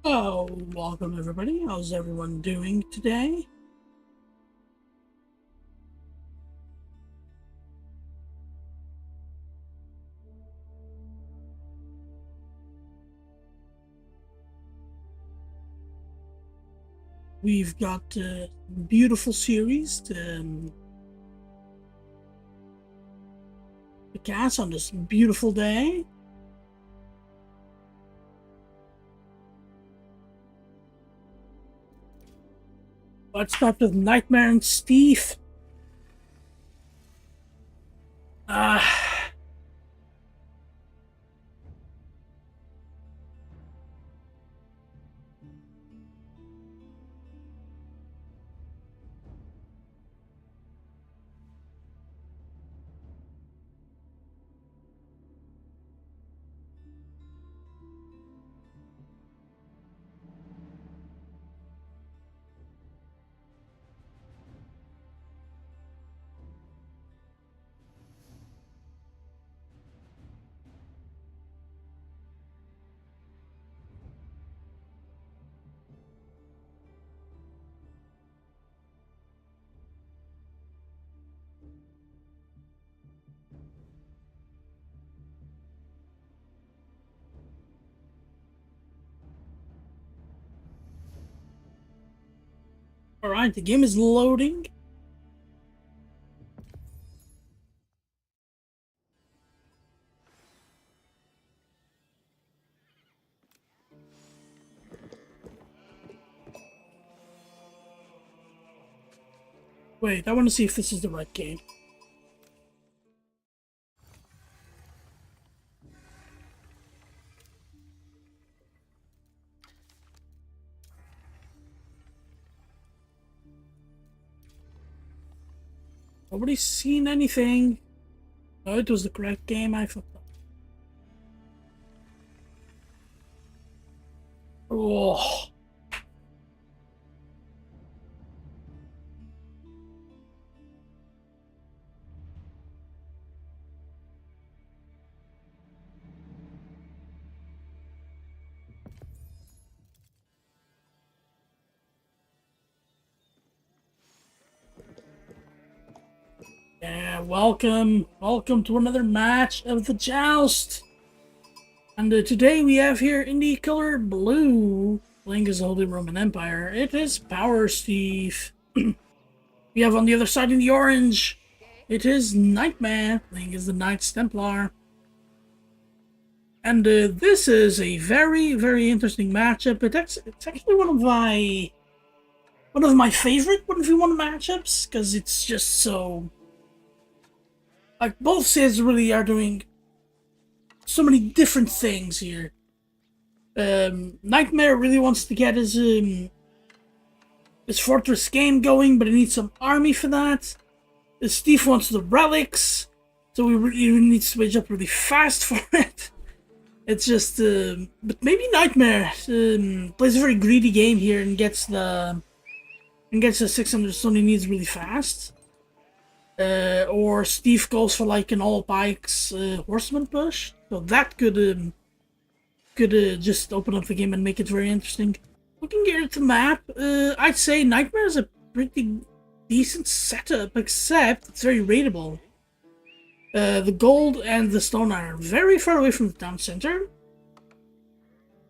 Oh, welcome everybody. How's everyone doing today? We've got a beautiful series to cast on this beautiful day. Let's start with Nightmare and Steve. Uh, Alright, the game is loading. Wait, I want to see if this is the right game. Nobody's seen anything. Oh, it was the correct game. I fucked up. Oh. Yeah, welcome to another match of the Joust. And today we have here in the color blue, playing as the Holy Roman Empire. It is Power Steve. We have on the other side in the orange, it is Nightmare, playing as the Knights Templar. And this is a very, very interesting matchup. It's actually one of my favorite 1v1 matchups, because it's just so... Like, both sides really are doing so many different things here. Nightmare really wants to get his fortress game going, but he needs some army for that. Steve wants the relics, so we really need to switch up really fast for it. It's just, but maybe Nightmare plays a very greedy game here and gets the 600 stone he needs really fast. Or Steve goes for like an all pikes horseman push, so that could just open up the game and make it very interesting. Looking here at the map, I'd say Nightmare is a pretty decent setup, except it's very raidable. The gold and the stone are very far away from the town center.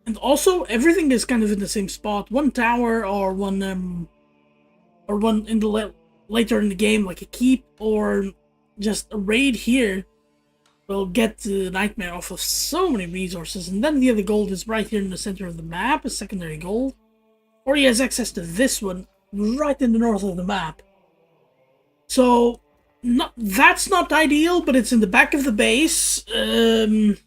And also, everything is kind of in the same spot. One tower or one in the later in the game, like a keep or just a raid here, will get the Nightmare off of so many resources. And then the other gold is right here in the center of the map, a secondary gold. Or he has access to this one right in the north of the map. So, that's not ideal, but it's in the back of the base. The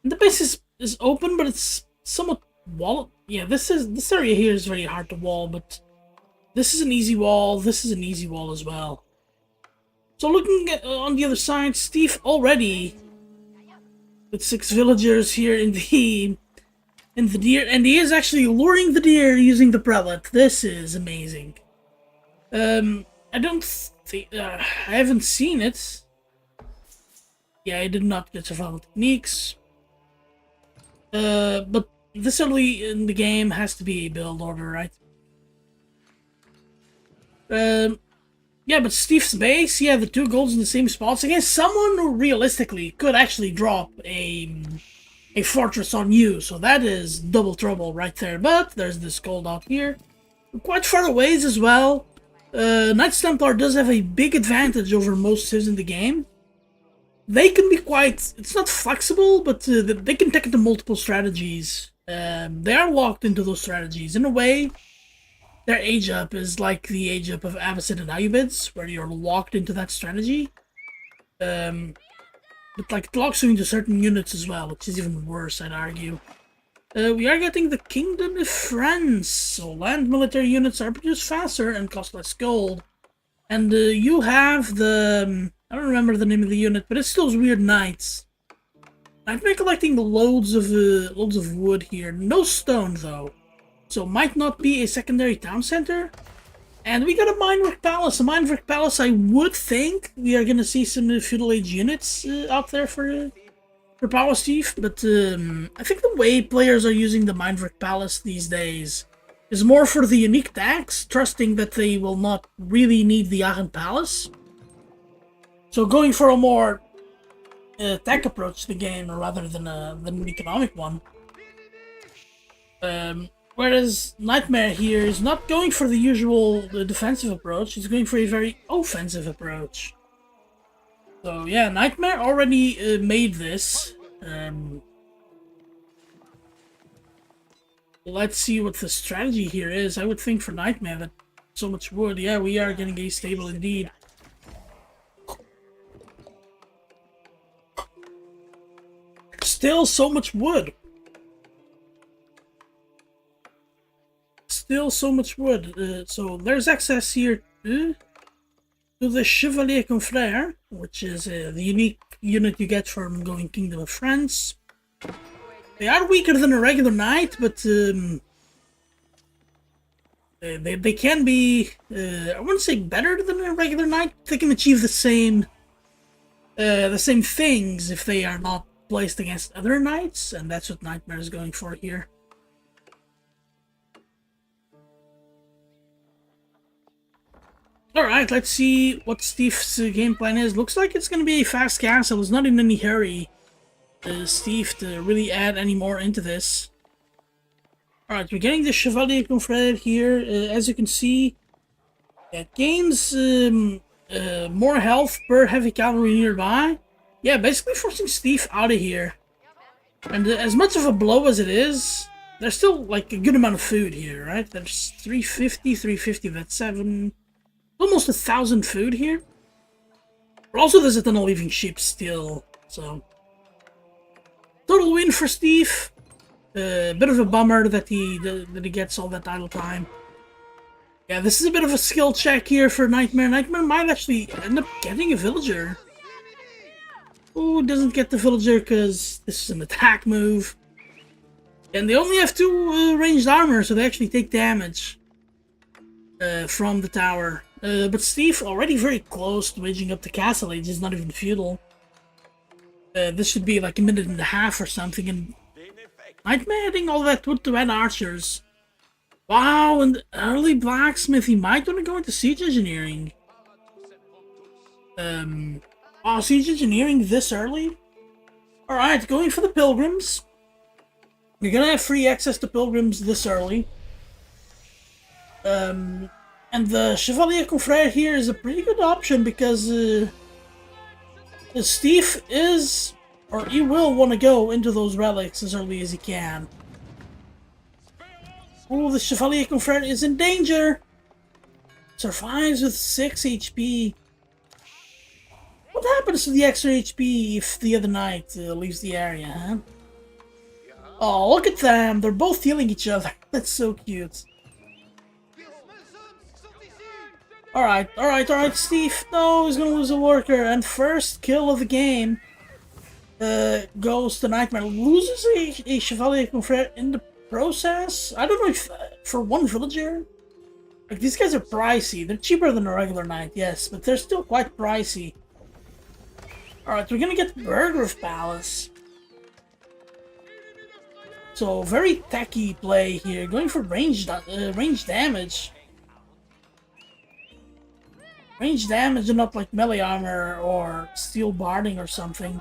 base is open, but it's somewhat wall. Yeah, this area here is very hard to wall, but this is an easy wall. This is an easy wall as well. So looking at, on the other side, Steve already with 6 villagers here in the deer, and he is actually luring the deer using the prelate. This is amazing. I don't think I haven't seen it. Yeah, I did not get survival techniques. But this early in the game has to be a build order, right? Yeah, but Steve's base, yeah, the 2 golds in the same spots against someone who realistically could actually drop a fortress on you, so that is double trouble right there. But there's this gold out here. Quite far away as well. Knights Templar does have a big advantage over most civs in the game. They can be quite... It's not flexible, but they can take into multiple strategies. They are locked into those strategies. In a way, their age up is like the age up of Abbasid and Ayyubids, where you're locked into that strategy. But like it locks you into certain units as well, which is even worse, I'd argue. We are getting the Kingdom of France, so land military units are produced faster and cost less gold. And you have the... I don't remember the name of the unit, but it's those weird knights. I've been collecting loads of wood here. No stone, though. So might not be a secondary town center. And we got a Minework Palace. A Minework Palace, I would think we are going to see some Feudal Age units out there for Power Steve. But I think the way players are using the Minework Palace these days is more for the unique tax, trusting that they will not really need the Aachen Palace. So going for a more tech approach to the game rather than an economic one. Whereas Nightmare here is not going for the usual defensive approach, he's going for a very offensive approach. So yeah, Nightmare already made this. Let's see what the strategy here is. I would think for Nightmare that so much wood, yeah, we are getting a stable indeed. Still so much wood. Still so much wood. So there's access here to the Chevalier Confrère, which is the unique unit you get from going Kingdom of France. They are weaker than a regular knight, but they can be, I wouldn't say better than a regular knight. They can achieve the same things if they are not placed against other knights, and that's what Nightmare is going for here. Alright, let's see what Steve's game plan is. Looks like it's going to be a fast castle. It's not in any hurry, Steve, to really add any more into this. Alright, we're getting the Chevalier Confrère here. As you can see, it gains more health per heavy cavalry nearby. Yeah, basically forcing Steve out of here. And as much of a blow as it is, there's still like a good amount of food here, right? There's 350, that's 7... Almost 1,000 food here. But also there's a ton of leaving sheep still, so... Total win for Steve. Bit of a bummer that he gets all that idle time. Yeah, this is a bit of a skill check here for Nightmare. Nightmare might actually end up getting a villager. Ooh, doesn't get the villager because this is an attack move. And they only have 2 ranged armor, so they actually take damage from the tower. But Steve already very close to waging up the castle age. It's not even feudal. This should be like a minute and a half or something, and Nightmare adding all that wood to add archers. Wow, and early blacksmith, he might want to go into siege engineering. Wow, siege engineering this early? Alright, going for the pilgrims. You're gonna have free access to pilgrims this early. And the Chevalier Confrère here is a pretty good option because Steve is, or he will want to go into those relics as early as he can. Oh, the Chevalier Confrère is in danger! Survives with 6 HP. What happens to the extra HP if the other knight leaves the area, huh? Oh, look at them! They're both healing each other. That's so cute. Alright, Steve. No, he's gonna lose a worker. And first kill of the game goes to Nightmare. Loses a Chevalier Confrère in the process. I don't know if for one villager. Like, these guys are pricey. They're cheaper than a regular knight, yes, but they're still quite pricey. Alright, we're gonna get Burgrave Palace. So very techy play here, going for range damage. Range damage and not like melee armor or steel barding or something.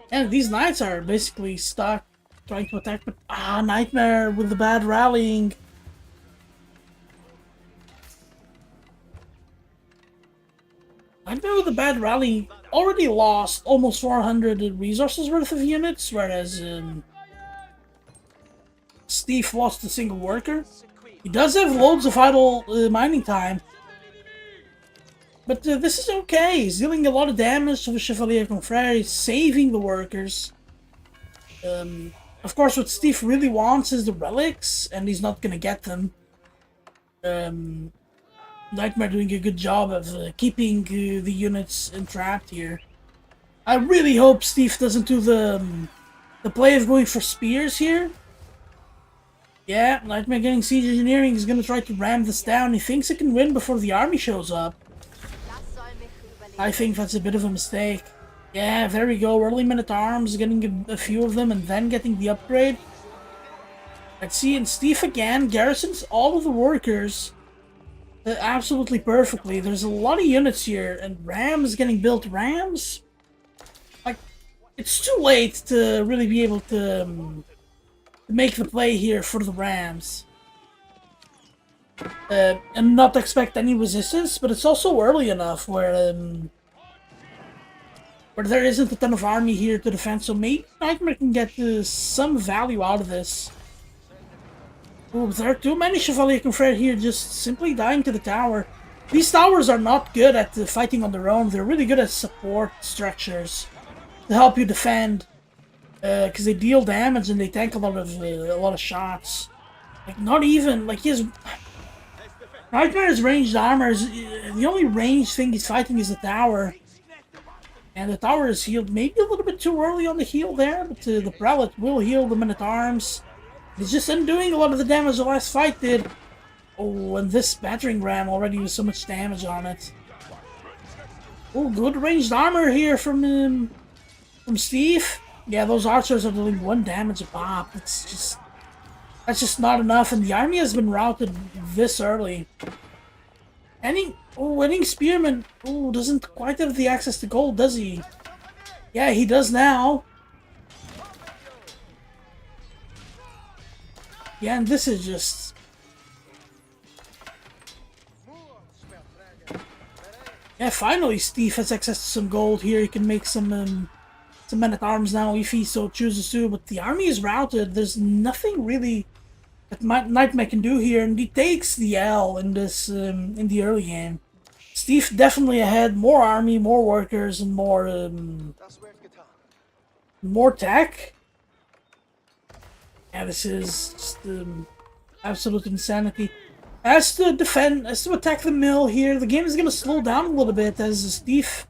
And these knights are basically stuck trying to attack, but Nightmare with the bad rallying. Nightmare with the bad rallying already lost almost 400 resources worth of units, whereas Steve lost a single worker. He does have loads of idle mining time. But this is okay. He's dealing a lot of damage to the Chevalier Confrere. He's saving the workers. Of course, what Steve really wants is the relics, and he's not gonna get them. Nightmare doing a good job of keeping the units entrapped here. I really hope Steve doesn't do the play of going for spears here. Yeah, Nightmare getting siege engineering is gonna try to ram this down. He thinks he can win before the army shows up. I think that's a bit of a mistake. Yeah, there we go. Early men-at-arms, getting a few of them and then getting the upgrade. Let's see, and Steve again garrisons all of the workers absolutely perfectly. There's a lot of units here, and rams getting built. Rams? Like, it's too late to really be able to make the play here for the rams. And not expect any resistance, but it's also early enough where there isn't a ton of army here to defend, so maybe Nightmare can get some value out of this. Ooh, there are too many Chevalier Confrere here just simply dying to the tower. These towers are not good at fighting on their own. They're really good at support structures to help you defend, because they deal damage and they tank a lot of shots. Like, not even like he has. Nightmare's ranged armor is the only ranged thing he's fighting is the tower. And the tower is healed maybe a little bit too early on the heal there, but the prelate will heal the men-at-arms. He's just undoing a lot of the damage the last fight did. Oh, and this battering ram already with so much damage on it. Oh, good ranged armor here from Steve. Yeah, those archers are doing 1 damage a pop. That's just not enough, and the army has been routed this early. Winning Spearman, doesn't quite have the access to gold, does he? Yeah, he does now. Yeah, and this is just... Yeah, finally Steve has access to some gold here. He can make some men-at-arms now if he so chooses to, but the army is routed. There's nothing really that Nightmare can do here, and he takes the L in this in the early game. Steve definitely ahead, more army, more workers, and more tech. Yeah, this is just absolute insanity. As to attack the mill here, the game is gonna slow down a little bit as Steve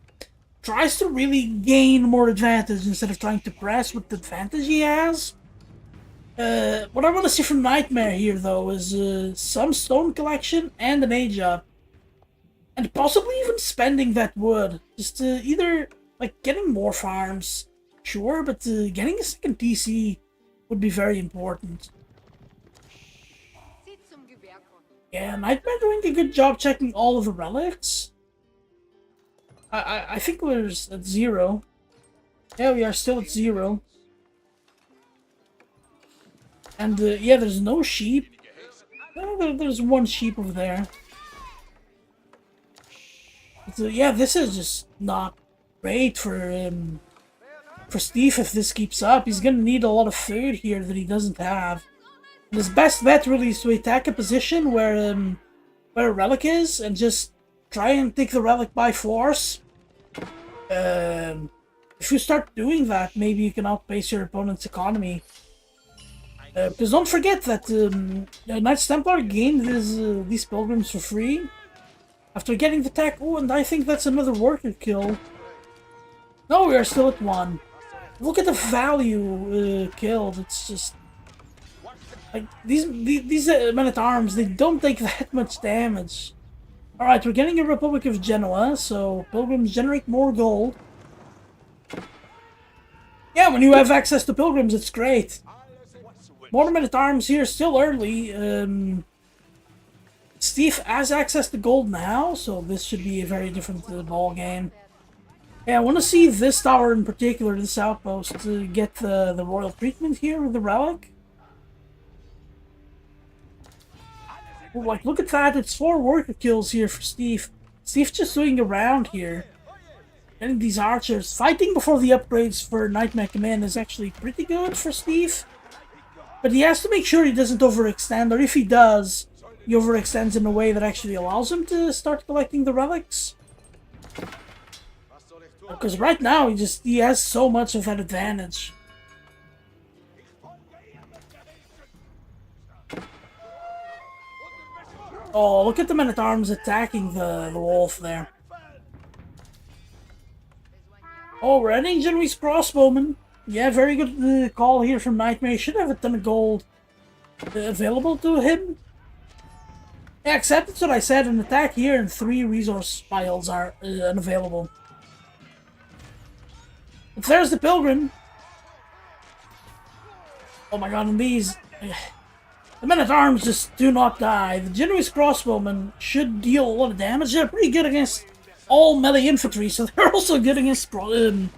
tries to really gain more advantage instead of trying to press with the advantage he has. What I want to see from Nightmare here, though, is some stone collection and an age up. And possibly even spending that wood. Just either, like, getting more farms, sure, but getting a second TC would be very important. Yeah, Nightmare doing a good job checking all of the relics. I think we're at 0. Yeah, we are still at 0. And yeah, there's no sheep. There's 1 sheep over there. But, yeah, this is just not great for Steve if this keeps up. He's gonna need a lot of food here that he doesn't have. And his best bet really is to attack a position where a relic is and just try and take the relic by force. If you start doing that, maybe you can outpace your opponent's economy. Because don't forget that Knights Templar gained these pilgrims for free after getting the tech. Oh, and I think that's another worker kill. No, we are still at 1. Look at the value killed. It's just like these men-at-arms. They don't take that much damage. All right, we're getting a Republic of Genoa, so pilgrims generate more gold. Yeah, when you have access to pilgrims, it's great. More men-at-arms here, still early. Steve has access to gold now, so this should be a very different ball game. Yeah, I want to see this tower in particular, this outpost, to get the royal treatment here with the relic. Well, like, look at that, it's 4 worker kills here for Steve. Steve's just doing a round here. Getting these archers. Fighting before the upgrades for Nightmare Command is actually pretty good for Steve. But he has to make sure he doesn't overextend, or if he does, he overextends in a way that actually allows him to start collecting the relics. Because right now, he has so much of that advantage. Oh, look at the men-at-arms attacking the wolf there. Oh, we're ending Genoese crossbowmen. Yeah, very good call here from Nightmare. He should have a ton of gold available to him. Yeah, except that's what I said. An attack here and 3 resource piles are unavailable. If there's the pilgrim. Oh my god, and these... The men-at-arms just do not die. The Genoese crossbowmen should deal a lot of damage. They're pretty good against all melee infantry, so they're also good against spearmen.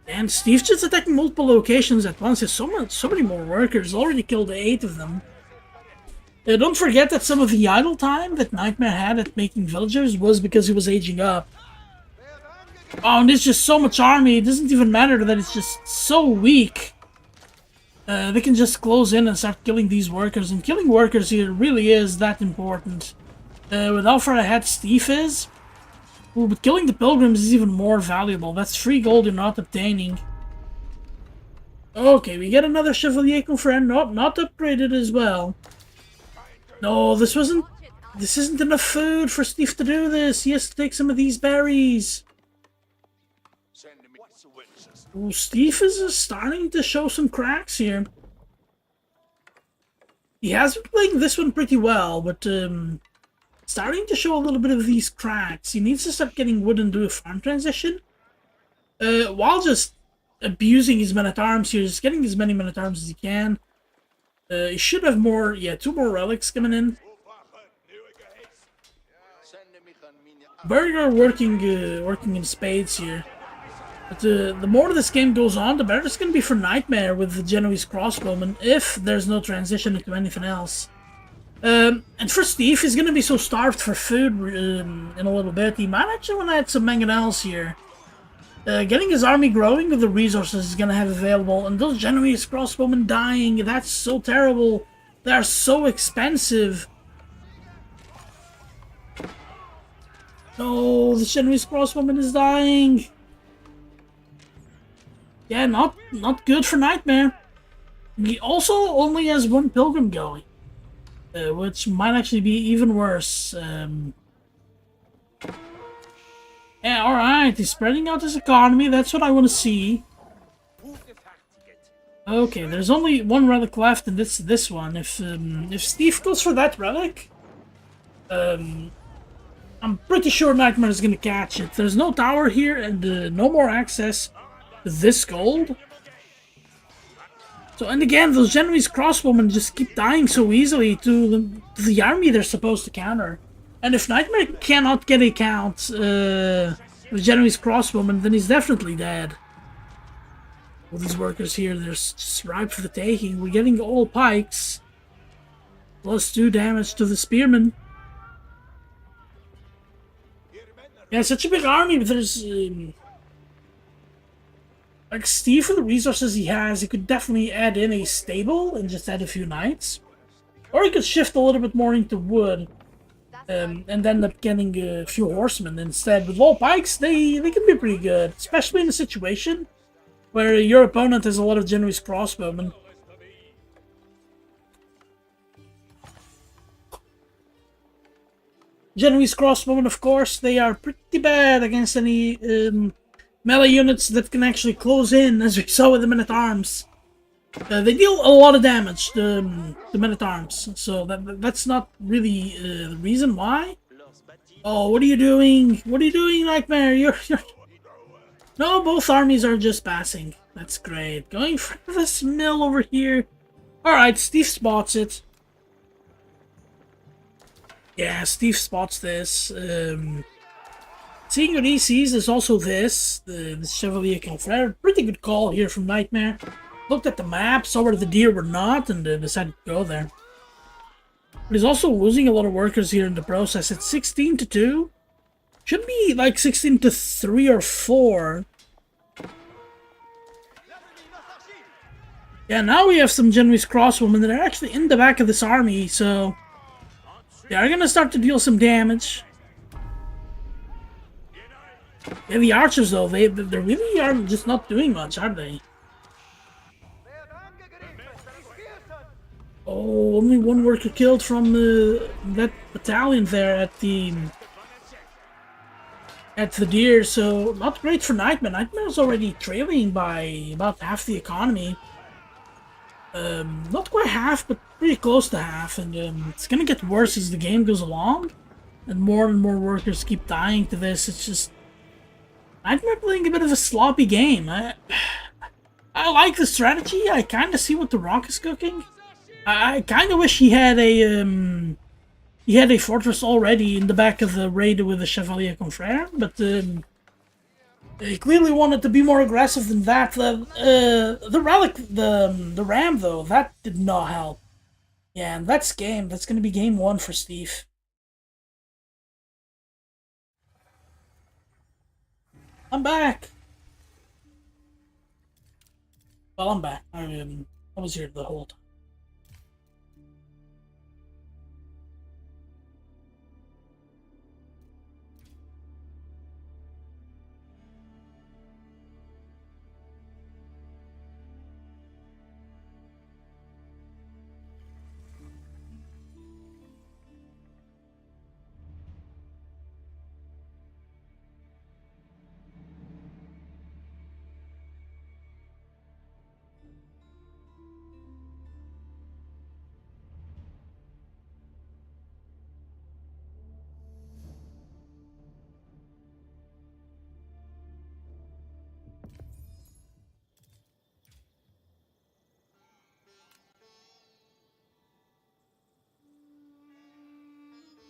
And Steve's just attacking multiple locations at once. There's so many more workers. Already killed 8 of them. Don't forget that some of the idle time that Nightmare had at making villagers was because he was aging up. Oh, and there's just so much army, it doesn't even matter that it's just so weak. They can just close in and start killing these workers, and killing workers here really is that important. With how far ahead Steve is, ooh, but killing the pilgrims is even more valuable. That's 3 gold you're not obtaining. Okay, we get another Chevalier Confrere, not upgraded as well. No, this isn't enough food for Steve to do this. He has to take some of these berries. Ooh, Steve is starting to show some cracks here. He has been playing this one pretty well, but starting to show a little bit of these cracks. He needs to start getting wood and do a farm transition. While just abusing his men-at-arms here, just getting as many men-at-arms as he can. He should have more, yeah, 2 more relics coming in. Burger working in spades here. But the more this game goes on, the better it's going to be for Nightmare with the Genoese crossbowmen, if there's no transition into anything else. And for Steve, he's going to be so starved for food in a little bit, he might actually want to add some mangonels here. Getting his army growing with the resources he's going to have available, and those Genoese crossbowmen dying, that's so terrible. They are so expensive. No, the Genoese crossbowman is dying. Yeah, not good for Nightmare. He also only has 1 pilgrim going, which might actually be even worse. Yeah, alright, he's spreading out his economy, that's what I want to see. Okay, there's only 1 relic left, and it's this one. If Steve goes for that relic, I'm pretty sure Nightmare is going to catch it. There's no tower here, and no more access to this gold. So, and again, those Genoese crossbowmen just keep dying so easily to the army they're supposed to counter. And if Nightmare cannot get a count with Genoese crossbowmen, then he's definitely dead. All these workers here, they're just ripe for the taking. We're getting all pikes. Plus 2 damage to the spearmen. Yeah, such a big army, but there's... like, Steve, for the resources he has, he could definitely add in a stable and just add a few knights. Or he could shift a little bit more into wood. And end up getting a few horsemen instead. With low pikes, they can be pretty good. Especially in a situation where your opponent has a lot of Genoese crossbowmen. Genoese crossbowmen, of course, they are pretty bad against any melee units that can actually close in, as we saw with the men-at-arms. They deal a lot of damage, the men-at-arms, so that's not really the reason why. Oh, what are you doing? What are you doing, Nightmare? You're... No, both armies are just passing. That's great. Going for this mill over here. Alright, Steve spots it. Yeah, Steve spots this. Seeing what he sees is also this. The Chevalier Confrere. Pretty good call here from Nightmare. Looked at the map, saw where the deer were not, and decided to go there. But he's also losing a lot of workers here in the process. It's 16 to 2. Should be like 16 to 3 or 4. Yeah, now we have some Genoese crossbowmen that are actually in the back of this army, so they are gonna start to deal some damage. Yeah, the archers though, they really are just not doing much, are they? Oh, only one worker killed from that battalion there at the deer, so not great for Nightmare. Nightmare's already trailing by about half the economy. Not quite half, but pretty close to half, and it's gonna get worse as the game goes along, and more workers keep dying to this. It's just Nightmare playing a bit of a sloppy game. I like the strategy. I kind of see what the Rock is cooking. I kind of wish he had a fortress already in the back of the raid with the Chevalier Confrere, but he clearly wanted to be more aggressive than that. The relic, the ram though, that did not help. Yeah, and that's game. That's gonna be game 1 for Steve. I'm back. Well, I'm back. I was here the whole time.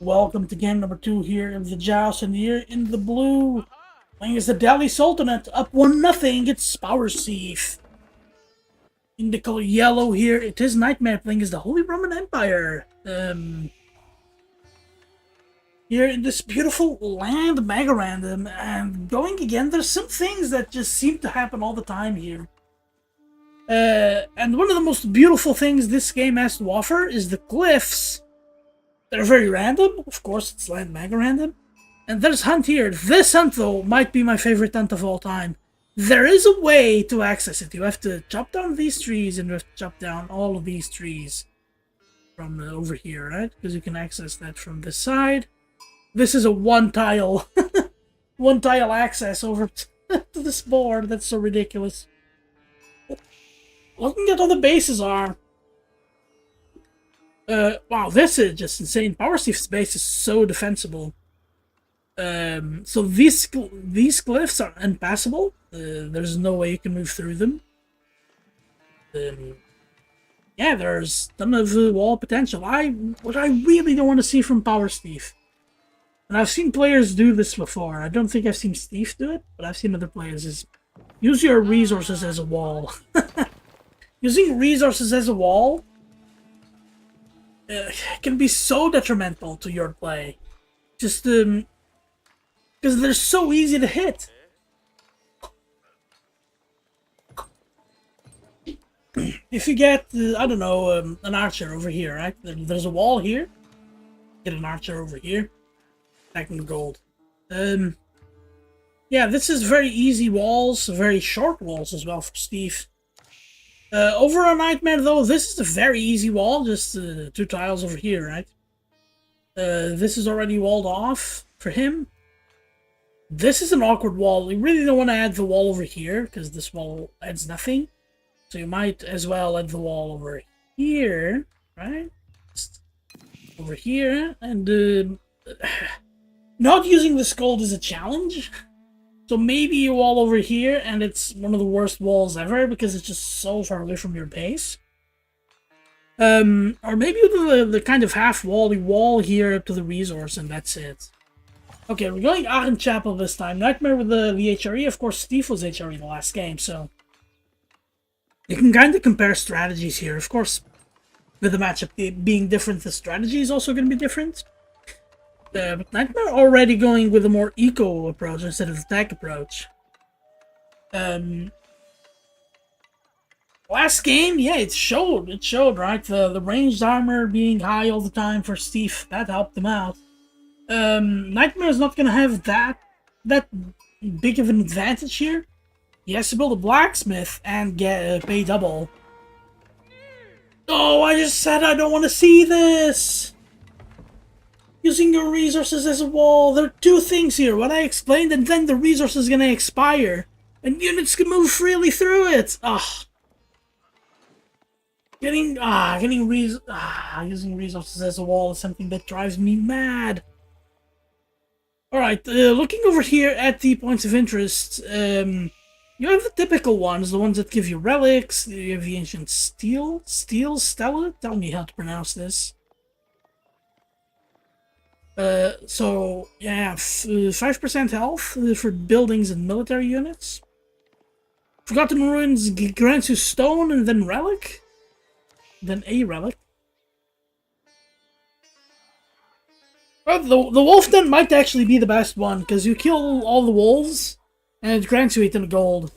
Welcome to game number 2 here in the Joust, and here in the blue, playing as the Delhi Sultanate, up 1-0. It's Power Thief. In the color yellow here, it is Nightmare playing as the Holy Roman Empire. Here in this beautiful land, mega random, and going again, there's some things that just seem to happen all the time here. And one of the most beautiful things this game has to offer is the cliffs. They're very random, of course, it's land mega random. And there's hunt here. This hunt, though, might be my favorite hunt of all time. There is a way to access it. You have to chop down these trees, and you have to chop down all of these trees from over here, right? Because you can access that from this side. This is a one-tile one-tile access over to this board. That's so ridiculous. Looking at all the bases are... wow, this is just insane. Power Thief's base is so defensible. So these cliffs are impassable. There's no way you can move through them. Yeah, there's a ton of wall potential. What I really don't want to see from Power Thief, and I've seen players do this before. I don't think I've seen Steve do it, but I've seen other players, is use your resources as a wall. Using resources as a wall can be so detrimental to your play. Just because they're so easy to hit. If you get, I don't know, an archer over here, right? There's a wall here. Get an archer over here. Attacking gold. Yeah, this is very easy walls, very short walls as well for Steve. Over on Nightmare, though, this is a very easy wall, just 2 tiles over here, right? This is already walled off for him. This is an awkward wall. You really don't want to add the wall over here, because this wall adds nothing. So you might as well add the wall over here, right? Just over here, and Not using this gold is a challenge. So maybe you wall over here, and it's one of the worst walls ever because it's just so far away from your base. Or maybe the kind of half-wall, wall here up to the resource, and that's it. Okay, we're going Aachen Chapel this time. Nightmare with the HRE. Of course, Steve was HRE the last game, so you can kind of compare strategies here. Of course, with the matchup being different, the strategy is also going to be different. But Nightmare already going with a more eco approach instead of attack approach. Last game, yeah, it showed, right? The ranged armor being high all the time for Steve, that helped him out. Nightmare is not gonna have that big of an advantage here. He has to build a blacksmith and get pay double. Oh, I just said I don't want to see this! Using your resources as a wall. There are two things here. What I explained, and then the resource is gonna expire. And units can move freely through it! Ugh. Using resources as a wall is something that drives me mad. Alright, looking over here at the points of interest, you have the typical ones, the ones that give you relics. You have the ancient stela? Tell me how to pronounce this. So, yeah, 5% health for buildings and military units. Forgotten Ruins grants you stone and then relic? Then a relic. Well, the wolf den might actually be the best one, because you kill all the wolves, and it grants you 8 gold.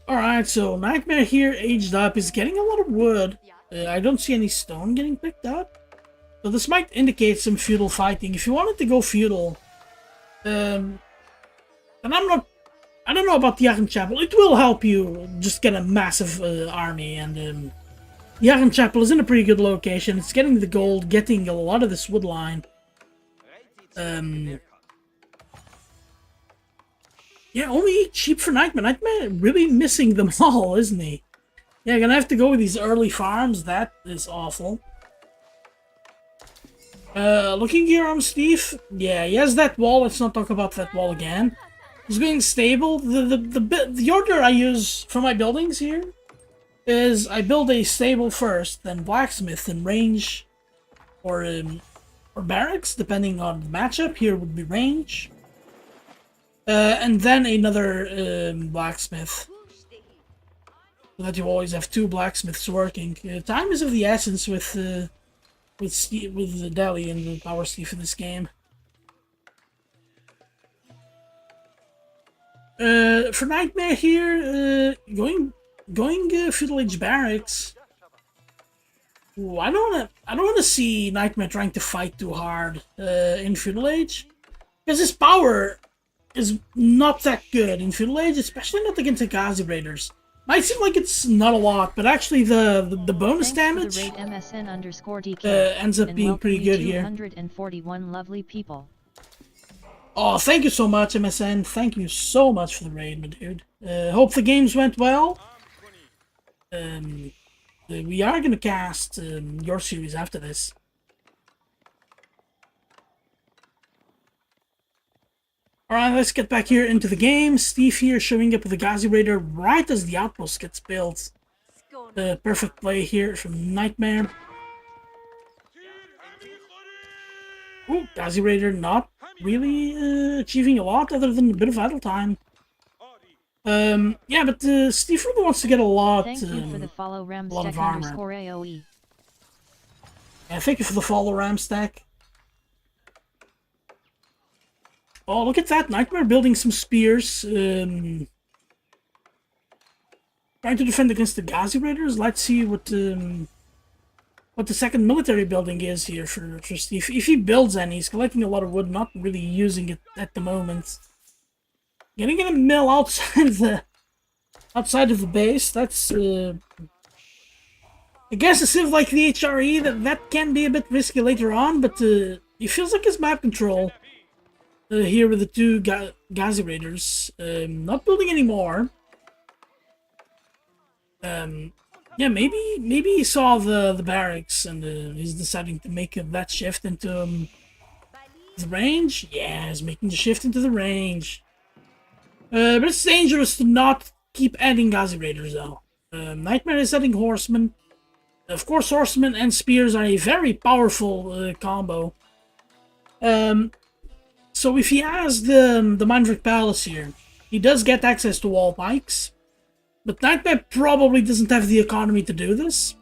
Alright, so Nightmare here, aged up, is getting a lot of wood. I don't see any stone getting picked up. So this might indicate some feudal fighting. If you wanted to go feudal, and I don't know about the Aachen Chapel. It will help you just get a massive army, and the Aachen Chapel is in a pretty good location. It's getting the gold, getting a lot of this wood line. Yeah, only cheap for Nightmare. Nightmare really missing them all, isn't he? Yeah, gonna have to go with these early farms. That is awful. Looking here on Steve. Yeah, he has that wall. Let's not talk about that wall again. He's being stable. The order I use for my buildings here is I build a stable first, then blacksmith, then range, or barracks, depending on the matchup. Here would be range, and then another blacksmith, so that you always have 2 blacksmiths working. Time is of the essence with the Deli and the Power Steve in this game. For Nightmare here, going Feudal Age Barracks. Ooh, I don't wanna see Nightmare trying to fight too hard in Feudal Age, because his power is not that good in Feudal Age, especially not against the Gazi Raiders. Might seem like it's not a lot, but actually the bonus damage ends up being pretty good here. 241 lovely people. Oh, thank you so much, MSN. Thank you so much for the raid, my dude. Hope the games went well. We are gonna cast your series after this. Alright, let's get back here into the game. Steve here showing up with the Gazi Raider right as the outpost gets built. Perfect play here from Nightmare. Ooh, Gazi Raider not really achieving a lot other than a bit of idle time. Yeah, but Steve really wants to get a lot, thank you for the follow, a lot of armor. AOE. Yeah, thank you for the follow, Ramstack. Oh, look at that! Nightmare building some spears. Trying to defend against the Gazi Raiders. Let's see what the second military building is here for Steve. If he builds any, he's collecting a lot of wood, not really using it at the moment. Getting in a mill outside of the base. That's I guess a civ like the HRE that can be a bit risky later on, but it feels like his map control. Here with the 2 Gazi Raiders, not building anymore. Yeah, maybe he saw the barracks and he's deciding to make that shift into The range? Yeah, he's making the shift into the range. But it's dangerous to not keep adding Gazi Raiders, though. Nightmare is adding Horsemen. Of course, Horsemen and Spears are a very powerful combo. So if he has the Mindrick Palace here, he does get access to wall pikes. But Nightmare probably doesn't have the economy to do this.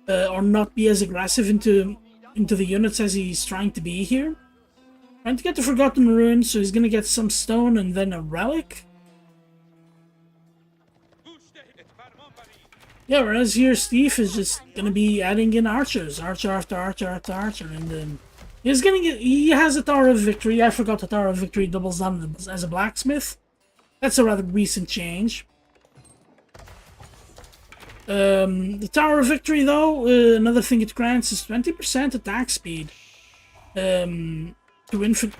Or not be as aggressive into the units as he's trying to be here. Trying to get the Forgotten Ruin, so he's gonna get some stone and then a relic. Yeah, whereas here Steve is just gonna be adding in archers, archer after archer after archer, and then he's gonna get. He has a Tower of Victory. I forgot the Tower of Victory doubles down as a blacksmith. That's a rather recent change. The Tower of Victory, though, another thing it grants is 20% attack speed. To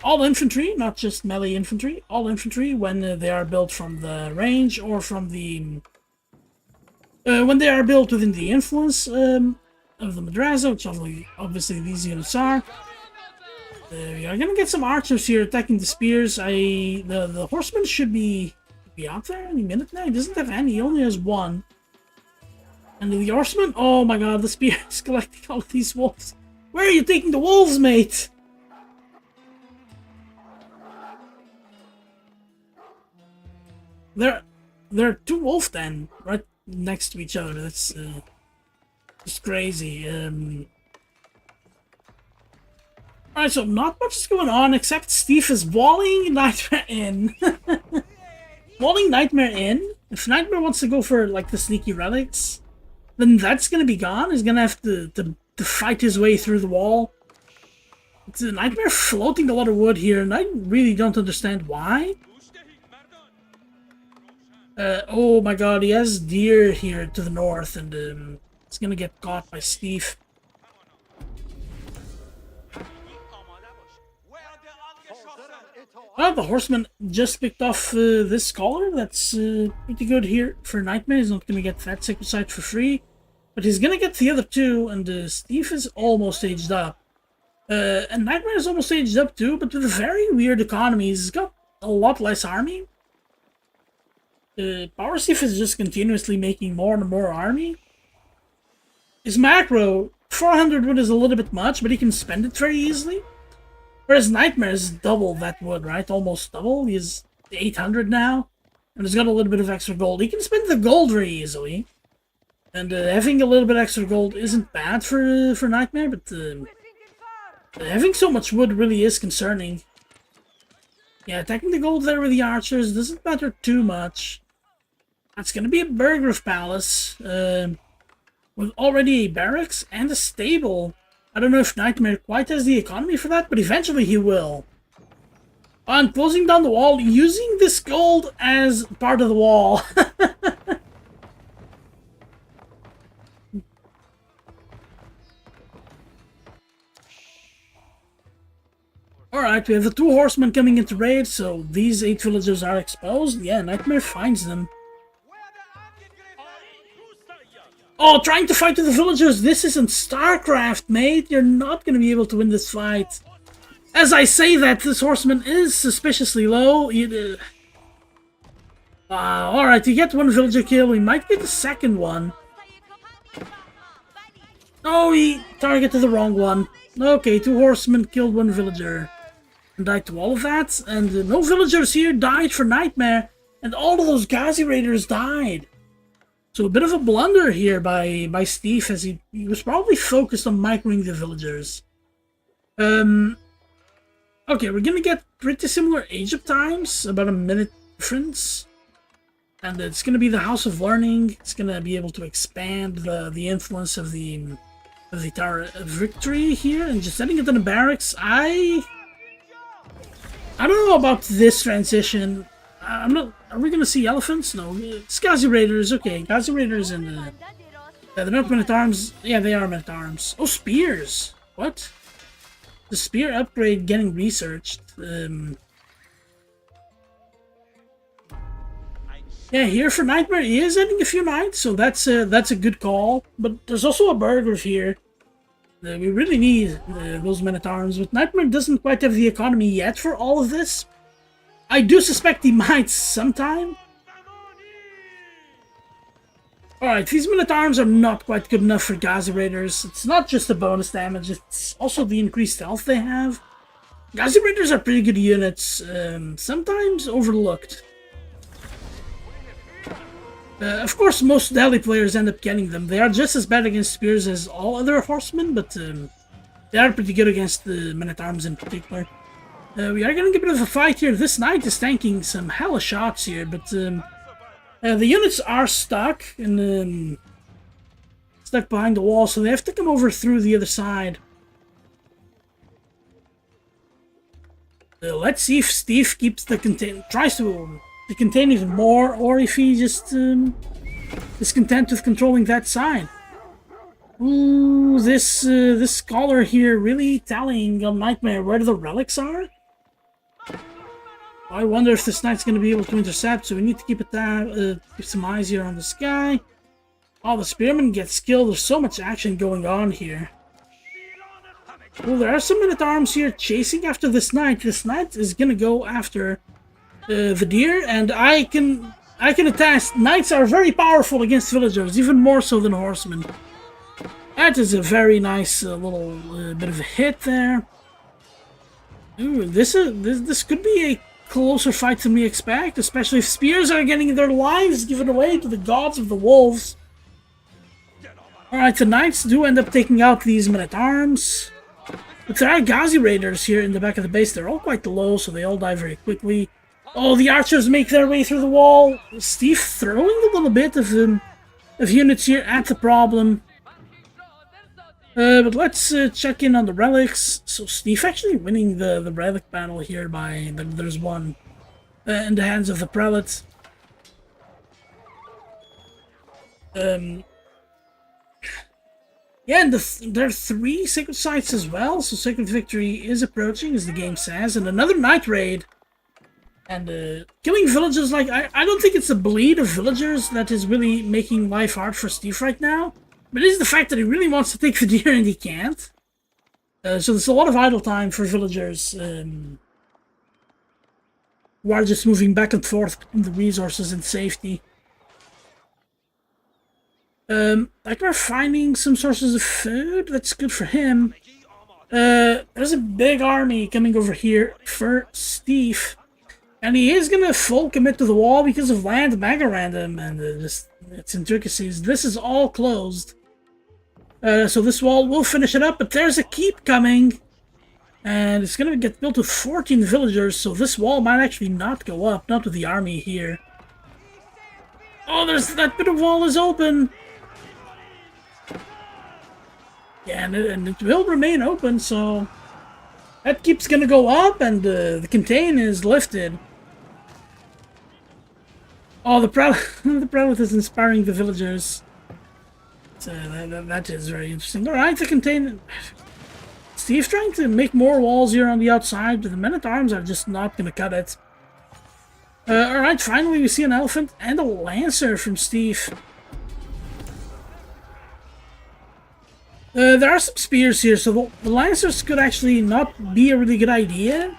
all infantry, not just melee infantry, all infantry when they are built from the range or from the when they are built within the influence of the madrasa, which obviously these units are. We are gonna get some archers here attacking the spears. The horseman should be out there any minute now. He doesn't have any. He only has one. And the horseman, oh my god, the spear is collecting all of these wolves. Where are you taking the wolves, mate? There are two wolf den right next to each other. That's just crazy. Alright, so not much is going on except Steve is walling Nightmare in. Walling Nightmare in? If Nightmare wants to go for like the sneaky relics, then that's gonna be gone. He's gonna have to fight his way through the wall. It's a Nightmare floating a lot of wood here, and I really don't understand why. Oh my god, he has deer here to the north, and he's gonna get caught by Steve. Well, the horseman just picked off this scholar. That's pretty good here for Nightmare. He's not gonna get that sacred site for free, but he's gonna get the other two, and Steve is almost aged up. And Nightmare is almost aged up too, but with a very weird economy. He's got a lot less army. Power Steve is just continuously making more and more army. His macro, 400 wood is a little bit much, but he can spend it very easily. Whereas Nightmare is double that wood, right? Almost double. He's 800 now, and he's got a little bit of extra gold. He can spend the gold very easily. And having a little bit extra gold isn't bad for Nightmare, but having so much wood really is concerning. Yeah, attacking the gold there with the archers doesn't matter too much. That's gonna be a Burgrave Palace, with already a barracks and a stable. I don't know if Nightmare quite has the economy for that, but eventually he will. And closing down the wall, using this gold as part of the wall. Alright, we have the two horsemen coming into raid, so these 8 villagers are exposed. Yeah, Nightmare finds them. Oh, trying to fight with the villagers! This isn't StarCraft, mate! You're not gonna be able to win this fight. As I say that, this horseman is suspiciously low. Alright, you get one villager kill, we might get the second one. Oh, he targeted the wrong one. Okay, 2 horsemen killed 1 villager. And died to all of that, and no villagers here died for Nightmare, and all of those Gazi Raiders died. So a bit of a blunder here by Steve, as he was probably focused on microing the villagers. Okay, we're gonna get pretty similar age up times, about a minute difference. And it's gonna be the House of Learning. It's gonna be able to expand the influence of the Tower of Victory here, and just setting it in the barracks. I don't know about this transition. I'm not. Are we gonna see elephants? No, it's Gazi Raiders. Okay, Gazi Raiders and they're not men-at-arms. Yeah, they are men-at-arms. Oh, spears. What? The spear upgrade getting researched. Yeah, here for Nightmare he is adding a few knights, so that's a good call. But there's also a burger here. We really need those men-at-arms, but Nightmare doesn't quite have the economy yet for all of this. I do suspect he might sometime. Alright, these men-at-arms are not quite good enough for Gazi Raiders. It's not just the bonus damage, it's also the increased health they have. Gazi Raiders are pretty good units, sometimes overlooked. Of course, most Delhi players end up getting them. They are just as bad against spears as all other horsemen, but they are pretty good against the men-at-arms in particular. We are getting a bit of a fight here. This knight is tanking some hella shots here, but the units are stuck and stuck behind the wall, so they have to come over through the other side. Let's see if Steve keeps the tries to contain even more, or if he just is content with controlling that side. Ooh, this scholar here really telling on Nightmare where the relics are. I wonder if this knight's going to be able to intercept, so we need to keep some eyes here on this guy. Oh, the spearman gets killed. There's so much action going on here. Well, there are some men-at-arms here chasing after this knight. This knight is going to go after the deer, and I can attest, knights are very powerful against villagers, even more so than horsemen. That is a very nice little bit of a hit there. Ooh, this could be a closer fight than we expect, especially if spears are getting their lives given away to the gods of the wolves. Alright, the knights do end up taking out these men-at-arms. But there are Gazi Raiders here in the back of the base. They're all quite low, so they all die very quickly. Oh, the archers make their way through the wall. Steve throwing a little bit of units here at the problem. But let's check in on the relics. So Steve actually winning the relic battle here by... There's one in the hands of the prelate. Yeah, and there are 3 sacred sites as well, so Sacred Victory is approaching, as the game says, and another night raid. And killing villagers, like, I don't think it's the bleed of villagers that is really making life hard for Steve right now, but it is the fact that he really wants to take the deer and he can't. So there's a lot of idle time for villagers who are just moving back and forth between the resources and safety. Like we're finding some sources of food. That's good for him. There's a big army coming over here for Steve. And he is gonna full commit to the wall because of land Magarandum and its intricacies. This is all closed. So this wall will finish it up, but there's a keep coming. And it's gonna get built with 14 villagers, so this wall might actually not go up, not with the army here. Oh, there's that bit of wall is open. Yeah, and it will remain open, so that keep's gonna go up, and the contain is lifted. Oh, the prelate is inspiring the villagers. So that is very interesting. All right, the contain. Steve's trying to make more walls here on the outside, but the men-at-arms are just not gonna cut it. All right, finally we see an elephant and a lancer from Steve. There are some spears here, so the lancers could actually not be a really good idea.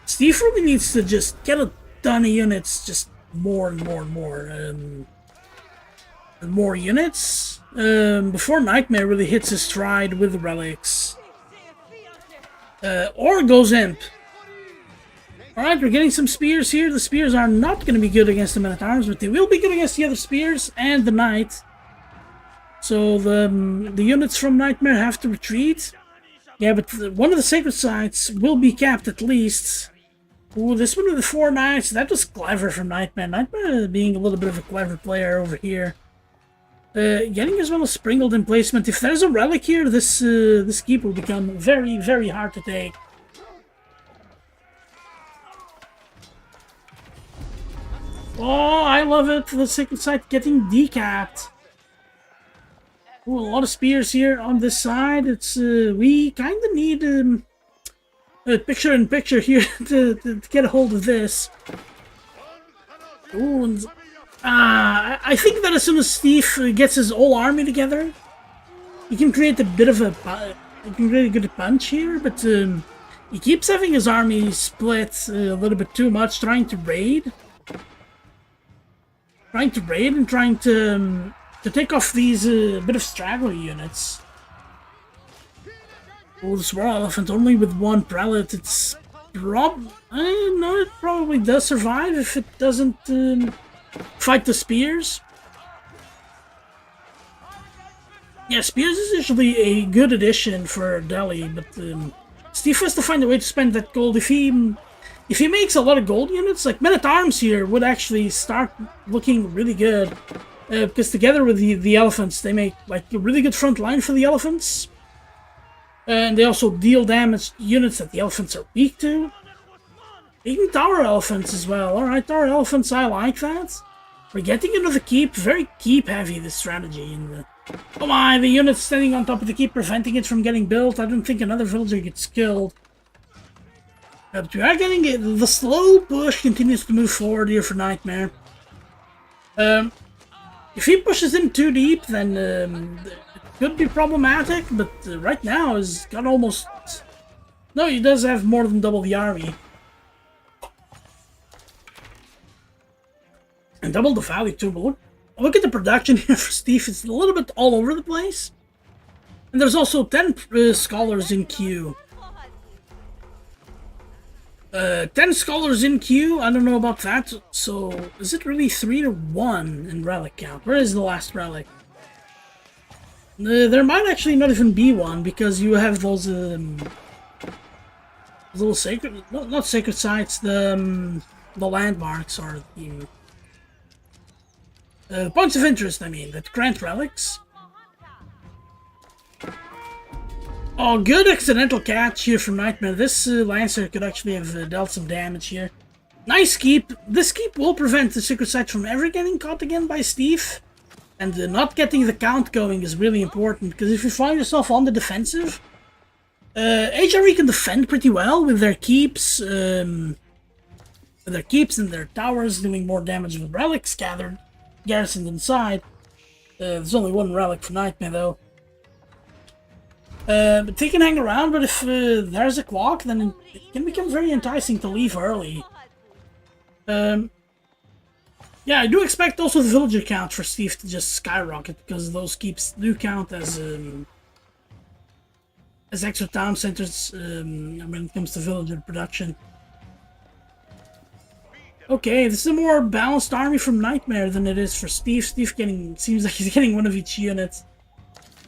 Steve really needs to just get a ton of units, just more and more and more. And more units before Nightmare really hits his stride with the relics. Or goes imp. Alright, we're getting some spears here. The spears are not going to be good against the men-at-arms, but they will be good against the other spears and the knight. So the units from Nightmare have to retreat. Yeah, but one of the sacred sites will be capped at least. Ooh, this one with the 4 knights, that was clever from Nightmare. Nightmare being a little bit of a clever player over here. Getting as well as sprinkled in placement. If there's a relic here, this keep will become very, very hard to take. Oh, I love it. The sacred site getting decapped. Ooh, a lot of spears here on this side. It's we kind of need a picture-in-picture here to get a hold of this. Ooh, and, I think that as soon as Steve gets his whole army together, he can create a bit of a looking really good at punch here, but he keeps having his army split a little bit too much, trying to raid and trying to take off these bit of straggler units. Oh, the War Elephant only with one prelate. It's no, it probably does survive if it doesn't fight the spears. Yeah, spears is usually a good addition for Delhi, but Steve has to find a way to spend that gold. If he makes a lot of gold units, like men-at-arms here would actually start looking really good. Because together with the elephants, they make like a really good front line for the elephants. And they also deal damage to units that the elephants are weak to. Even tower elephants as well. Alright, tower elephants, I like that. We're getting another keep. Very keep heavy, this strategy. And oh my, the unit's standing on top of the keep, preventing it from getting built. I don't think another villager gets killed. But we are getting it. The slow push continues to move forward here for Nightmare. If he pushes in too deep, then it could be problematic, but right now he's got almost... No, he does have more than double the army. And double the value too, but look at the production here for Steve. It's a little bit all over the place. And there's also 10 scholars in queue. 10 scholars in queue, I don't know about that. So, is it really 3 to 1 in relic count? Where is the last relic? There might actually not even be one, because you have those little sacred, not sacred sites, the landmarks, or the points of interest, I mean, that grant relics. Oh, good accidental catch here from Nightmare. This Lancer could actually have dealt some damage here. Nice keep. This keep will prevent the secret site from ever getting caught again by Steve. And not getting the count going is really important, because if you find yourself on the defensive, HRE can defend pretty well with their keeps, and their towers, doing more damage with relics garrisoned inside. There's only one relic for Nightmare though. But they can hang around, but if there's a clock, then it can become very enticing to leave early. Yeah, I do expect also the villager count for Steve to just skyrocket, because those keeps do count as extra town centers when it comes to villager production. Okay, this is a more balanced army from Nightmare than it is for Steve. Steve seems like he's getting one of each unit.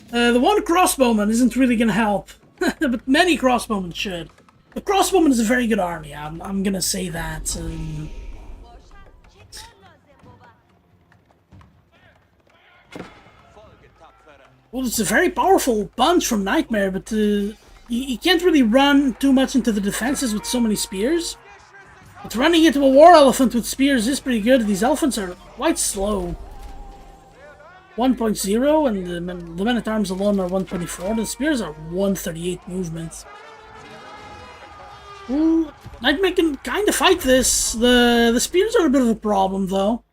The one crossbowman isn't really gonna help, but many crossbowmen should. The crossbowman is a very good army. I'm gonna say that. Well, it's a very powerful punch from Nightmare, but you can't really run too much into the defenses with so many spears. But running into a war elephant with spears is pretty good. These elephants are quite slow. 1.0, and the men-at-arms alone are 124. The spears are 138 movements. Ooh, Nightmare can kind of fight this. The spears are a bit of a problem, though.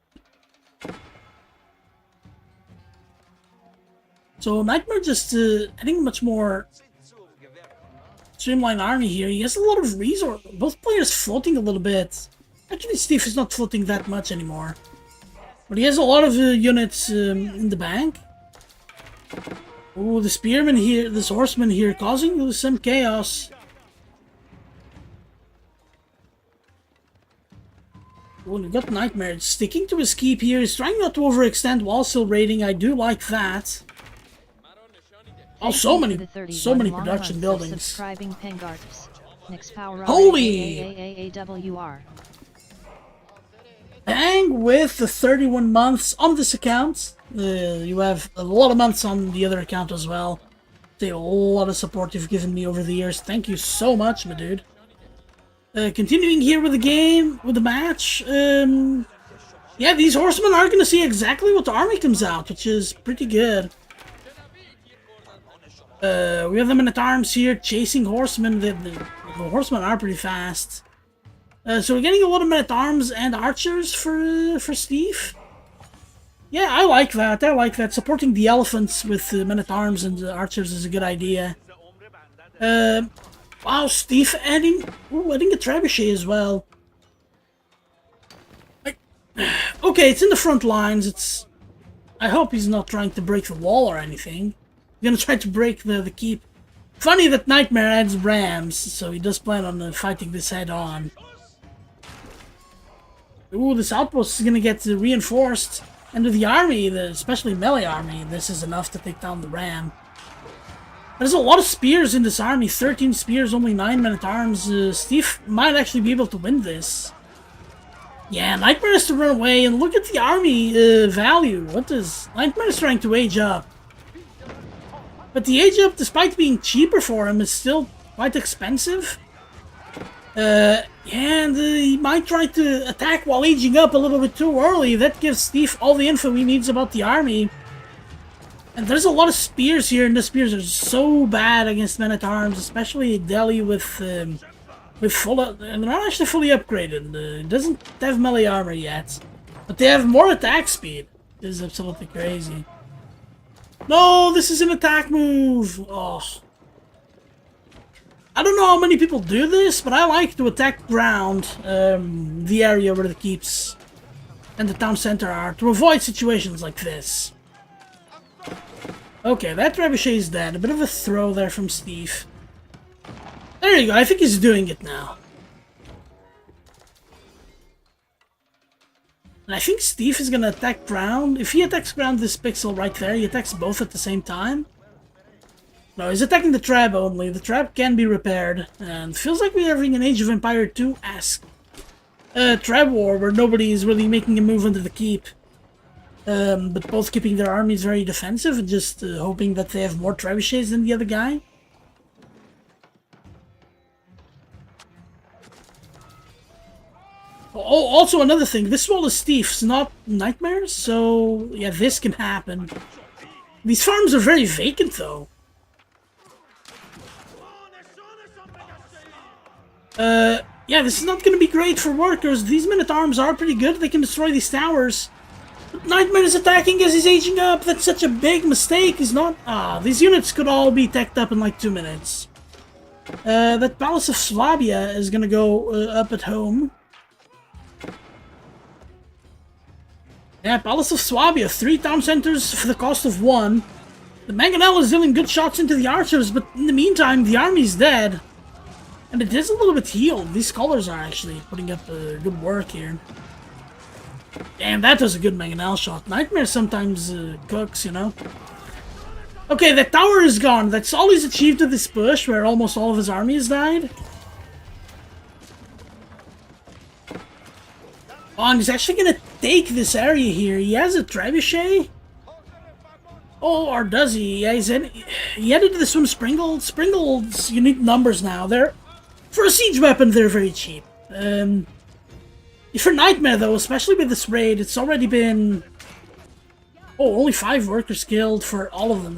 So Nightmare just adding a much more streamlined army here. He has a lot of resources. Both players floating a little bit. Actually, Steve is not floating that much anymore. But he has a lot of units in the bank. Oh, the spearman here, this horseman here, causing some chaos. Oh, we got Nightmare sticking to his keep here. He's trying not to overextend while still raiding. I do like that. Oh, so many production buildings. Holy! Bang with the 31 months on this account. You have a lot of months on the other account as well. A lot of support you've given me over the years. Thank you so much, my dude. Continuing here with the game, with the match. Yeah, these horsemen are going to see exactly what the army comes out, which is pretty good. We have the men-at-arms here chasing horsemen. The horsemen are pretty fast. So we're getting a lot of men-at-arms and archers for Steve. Yeah, I like that. I like that. Supporting the elephants with men-at-arms and archers is a good idea. Wow, Steve adding a trebuchet as well. Okay, it's in the front lines. I hope he's not trying to break the wall or anything. He's gonna try to break the keep. Funny that Nightmare adds rams, so he does plan on fighting this head on. Ooh, this outpost is gonna get reinforced. And with the army, especially melee army, this is enough to take down the ram. There's a lot of spears in this army. 13 spears, only 9 men-at-arms. Steve might actually be able to win this. Yeah, Nightmare has to run away, and look at the army value. What is... Nightmare is trying to age up. But the age up, despite being cheaper for him, is still quite expensive. And he might try to attack while aging up a little bit too early. That gives Steve all the info he needs about the army. And there's a lot of spears here, and the spears are so bad against men-at-arms, especially Delhi with full... and they're not actually fully upgraded. It doesn't have melee armor yet. But they have more attack speed. This is absolutely crazy. No, this is an attack move! Oh. I don't know how many people do this, but I like to attack ground, the area where the keeps and the town center are, to avoid situations like this. Okay, that trebuchet is dead. A bit of a throw there from Steve. There you go, I think he's doing it now. And I think Steve is gonna attack ground. If he attacks ground, this pixel right there, he attacks both at the same time. No, he's attacking the trap only. The trap can be repaired. And feels like we're having an Age of Empire 2-esque trap war where nobody is really making a move into the keep. But both keeping their armies very defensive and just hoping that they have more trebuchets than the other guy. Oh, also another thing, this wall is Steve's, not Nightmare's, so yeah, this can happen. These farms are very vacant though. Yeah, this is not gonna be great for workers. These men-at-arms are pretty good, they can destroy these towers. But Nightmare is attacking as he's aging up, that's such a big mistake, he's not... these units could all be teched up in like 2 minutes. That Palace of Swabia is gonna go up at home. Yeah, Palace of Swabia, 3 town centers for the cost of 1. The Mangonel is dealing good shots into the archers, but in the meantime, the army's dead. And it is a little bit healed. These scholars are actually putting up good work here. Damn, that was a good Mangonel shot. Nightmare sometimes cooks, you know. Okay, that tower is gone. That's all he's achieved with this push, where almost all of his army has died. Oh, and he's actually gonna take this area here. He has a trebuchet. Oh, or does he? Yeah, he added this one Springald. Springalds, you need numbers now. For a siege weapon, they're very cheap. For Nightmare, though, especially with this raid, it's already been... Oh, only 5 workers killed for all of them.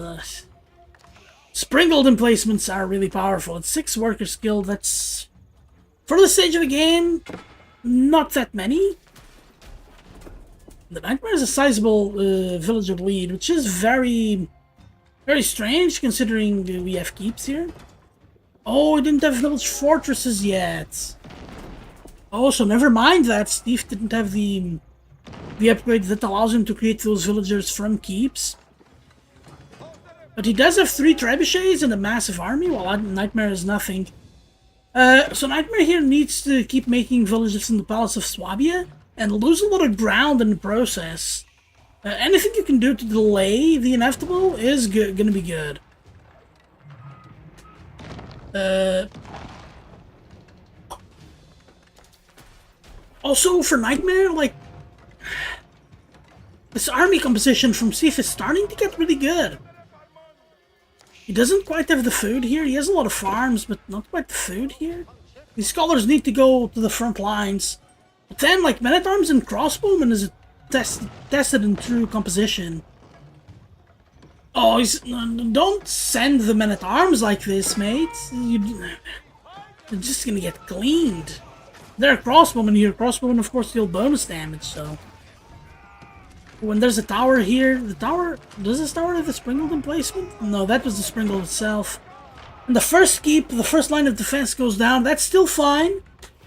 Springald emplacements are really powerful. It's 6 workers killed. That's... For this stage of the game, not that many. The Nightmare is a sizable villager lead, which is very, very strange considering we have keeps here. Oh, we didn't have village fortresses yet. Oh, so never mind that. Steve didn't have the upgrade that allows him to create those villagers from keeps. But he does have 3 trebuchets and a massive army, while Nightmare has nothing. So Nightmare here needs to keep making villages in the Palace of Swabia and lose a lot of ground in the process. Anything you can do to delay the inevitable is gonna be good. Also, for Nightmare, like... This army composition from Steve is starting to get really good. He doesn't quite have the food here. He has a lot of farms, but not quite the food here. These scholars need to go to the front lines. But then, like, men-at-arms and crossbowmen is tested in true composition. Oh, don't send the men-at-arms like this, mate. You're just gonna get cleaned. There are crossbowmen here. Crossbowmen, of course, deal bonus damage, so... When there's a tower here, the tower... Does this tower have the Springald emplacement? No, that was the Springald itself. And the first keep, the first line of defense goes down. That's still fine.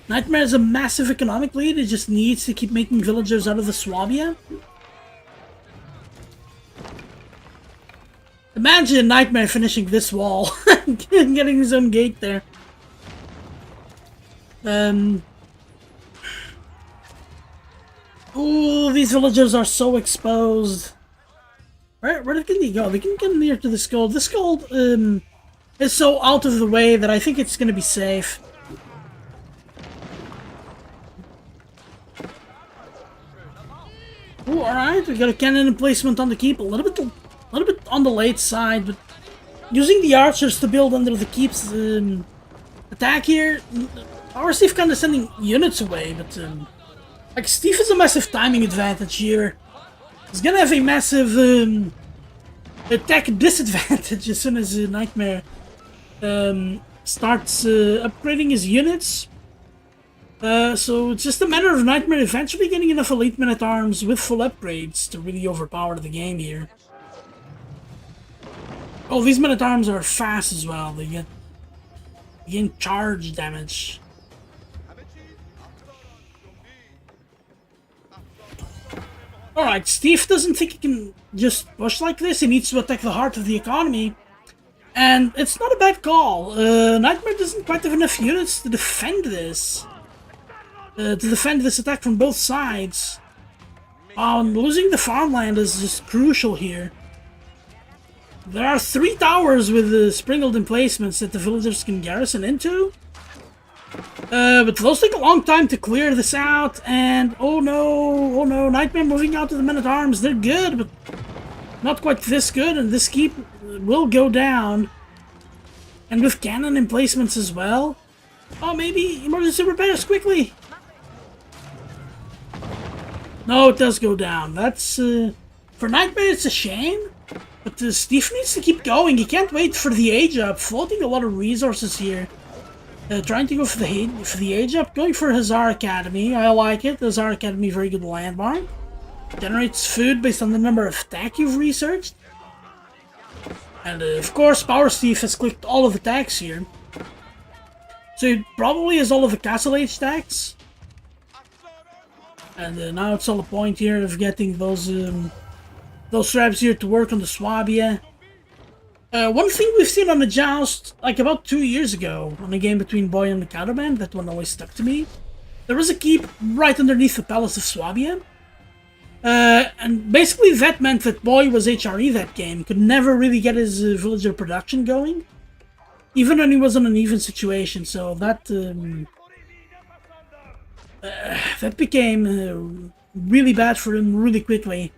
Nightmare has a massive economic lead. It just needs to keep making villagers out of the Swabia. Imagine Nightmare finishing this wall and getting his own gate there. Ooh, these villagers are so exposed. Where can they go? They can get near to this gold. This gold is so out of the way that I think it's going to be safe. Ooh, alright, we got a cannon emplacement on the keep. A little bit on the late side, but using the archers to build under the keep's attack here. Our Steve kind of sending units away, but like Steve has a massive timing advantage here. He's gonna have a massive attack disadvantage as soon as Nightmare starts upgrading his units. So it's just a matter of Nightmare eventually getting enough elite men-at-arms with full upgrades to really overpower the game here. Oh, these men-at-arms are fast as well. They gain charge damage. Alright, Steve doesn't think he can just push like this. He needs to attack the heart of the economy. And it's not a bad call. Nightmare doesn't quite have enough units to defend this. To defend this attack from both sides. And losing the farmland is just crucial here. There are 3 towers with sprinkled emplacements that the villagers can garrison into. But those take a long time to clear this out, and oh no, Nightmare moving out to the men-at-arms. They're good, but not quite this good, and this keep will go down. And with cannon emplacements as well. Oh, maybe emergency repairs quickly. No, it does go down. That's, for Nightmare, it's a shame. But Steve needs to keep going. He can't wait for the age up. Floating a lot of resources here. Trying to go for the age up. Going for Hussar Academy. I like it. Hussar Academy, very good landmark. Generates food based on the number of attack you've researched. And of course, Power Steve has clicked all of the tags here. So he probably has all of the Castle Age tags. And now it's all a point here of getting those traps here to work on the Swabia. One thing we've seen on the Joust, like about 2 years ago, on a game between Boy and the Counterband, that one always stuck to me. There was a keep right underneath the Palace of Swabia. And basically that meant that Boy was HRE that game, could never really get his villager production going. Even when he was in an even situation, so that became really bad for him really quickly.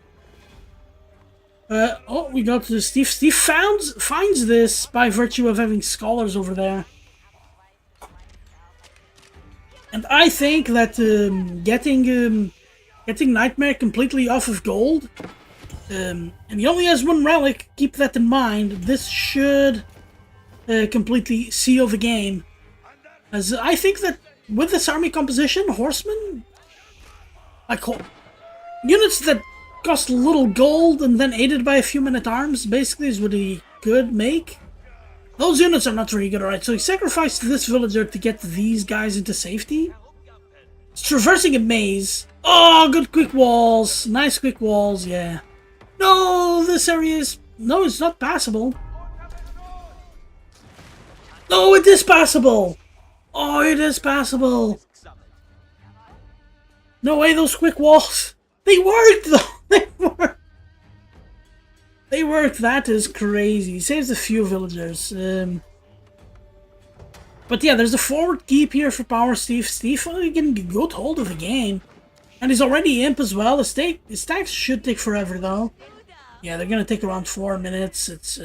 Oh, we got to Steve. Steve finds this by virtue of having scholars over there. And I think that getting Nightmare completely off of gold, and he only has 1 relic, keep that in mind, this should completely seal the game. As I think that with this army composition, horsemen, like units that cost little gold and then aided by a few men-at-arms, basically is what he could make. Those units are not very good, alright, so he sacrificed this villager to get these guys into safety. It's traversing a maze. Oh, good quick walls. Nice quick walls, yeah. No, this area is... No, it's not passable. No, it is passable! Oh, it is passable! No way, those quick walls! They worked, though! They worked! They worked, that is crazy. Saves a few villagers. But yeah, there's a forward keep here for Power Steve. Steve getting a good hold of the game. And he's already imp as well. His stacks should take forever, though. Yeah, they're gonna take around 4 minutes. It's,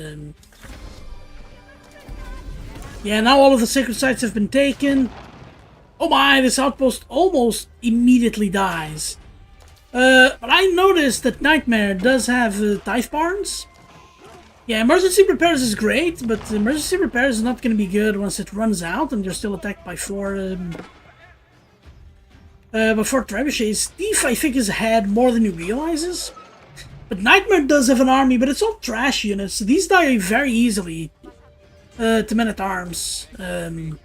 yeah, now all of the sacred sites have been taken. Oh my, this outpost almost immediately dies. But I noticed that Nightmare does have Tithe Barns. Yeah, emergency repairs is great, but emergency repairs is not going to be good once it runs out and you're still attacked by 4 trebuchets. Steve, I think, is ahead more than he realizes. But Nightmare does have an army, but it's all trash units. So these die very easily. to men-at-arms. The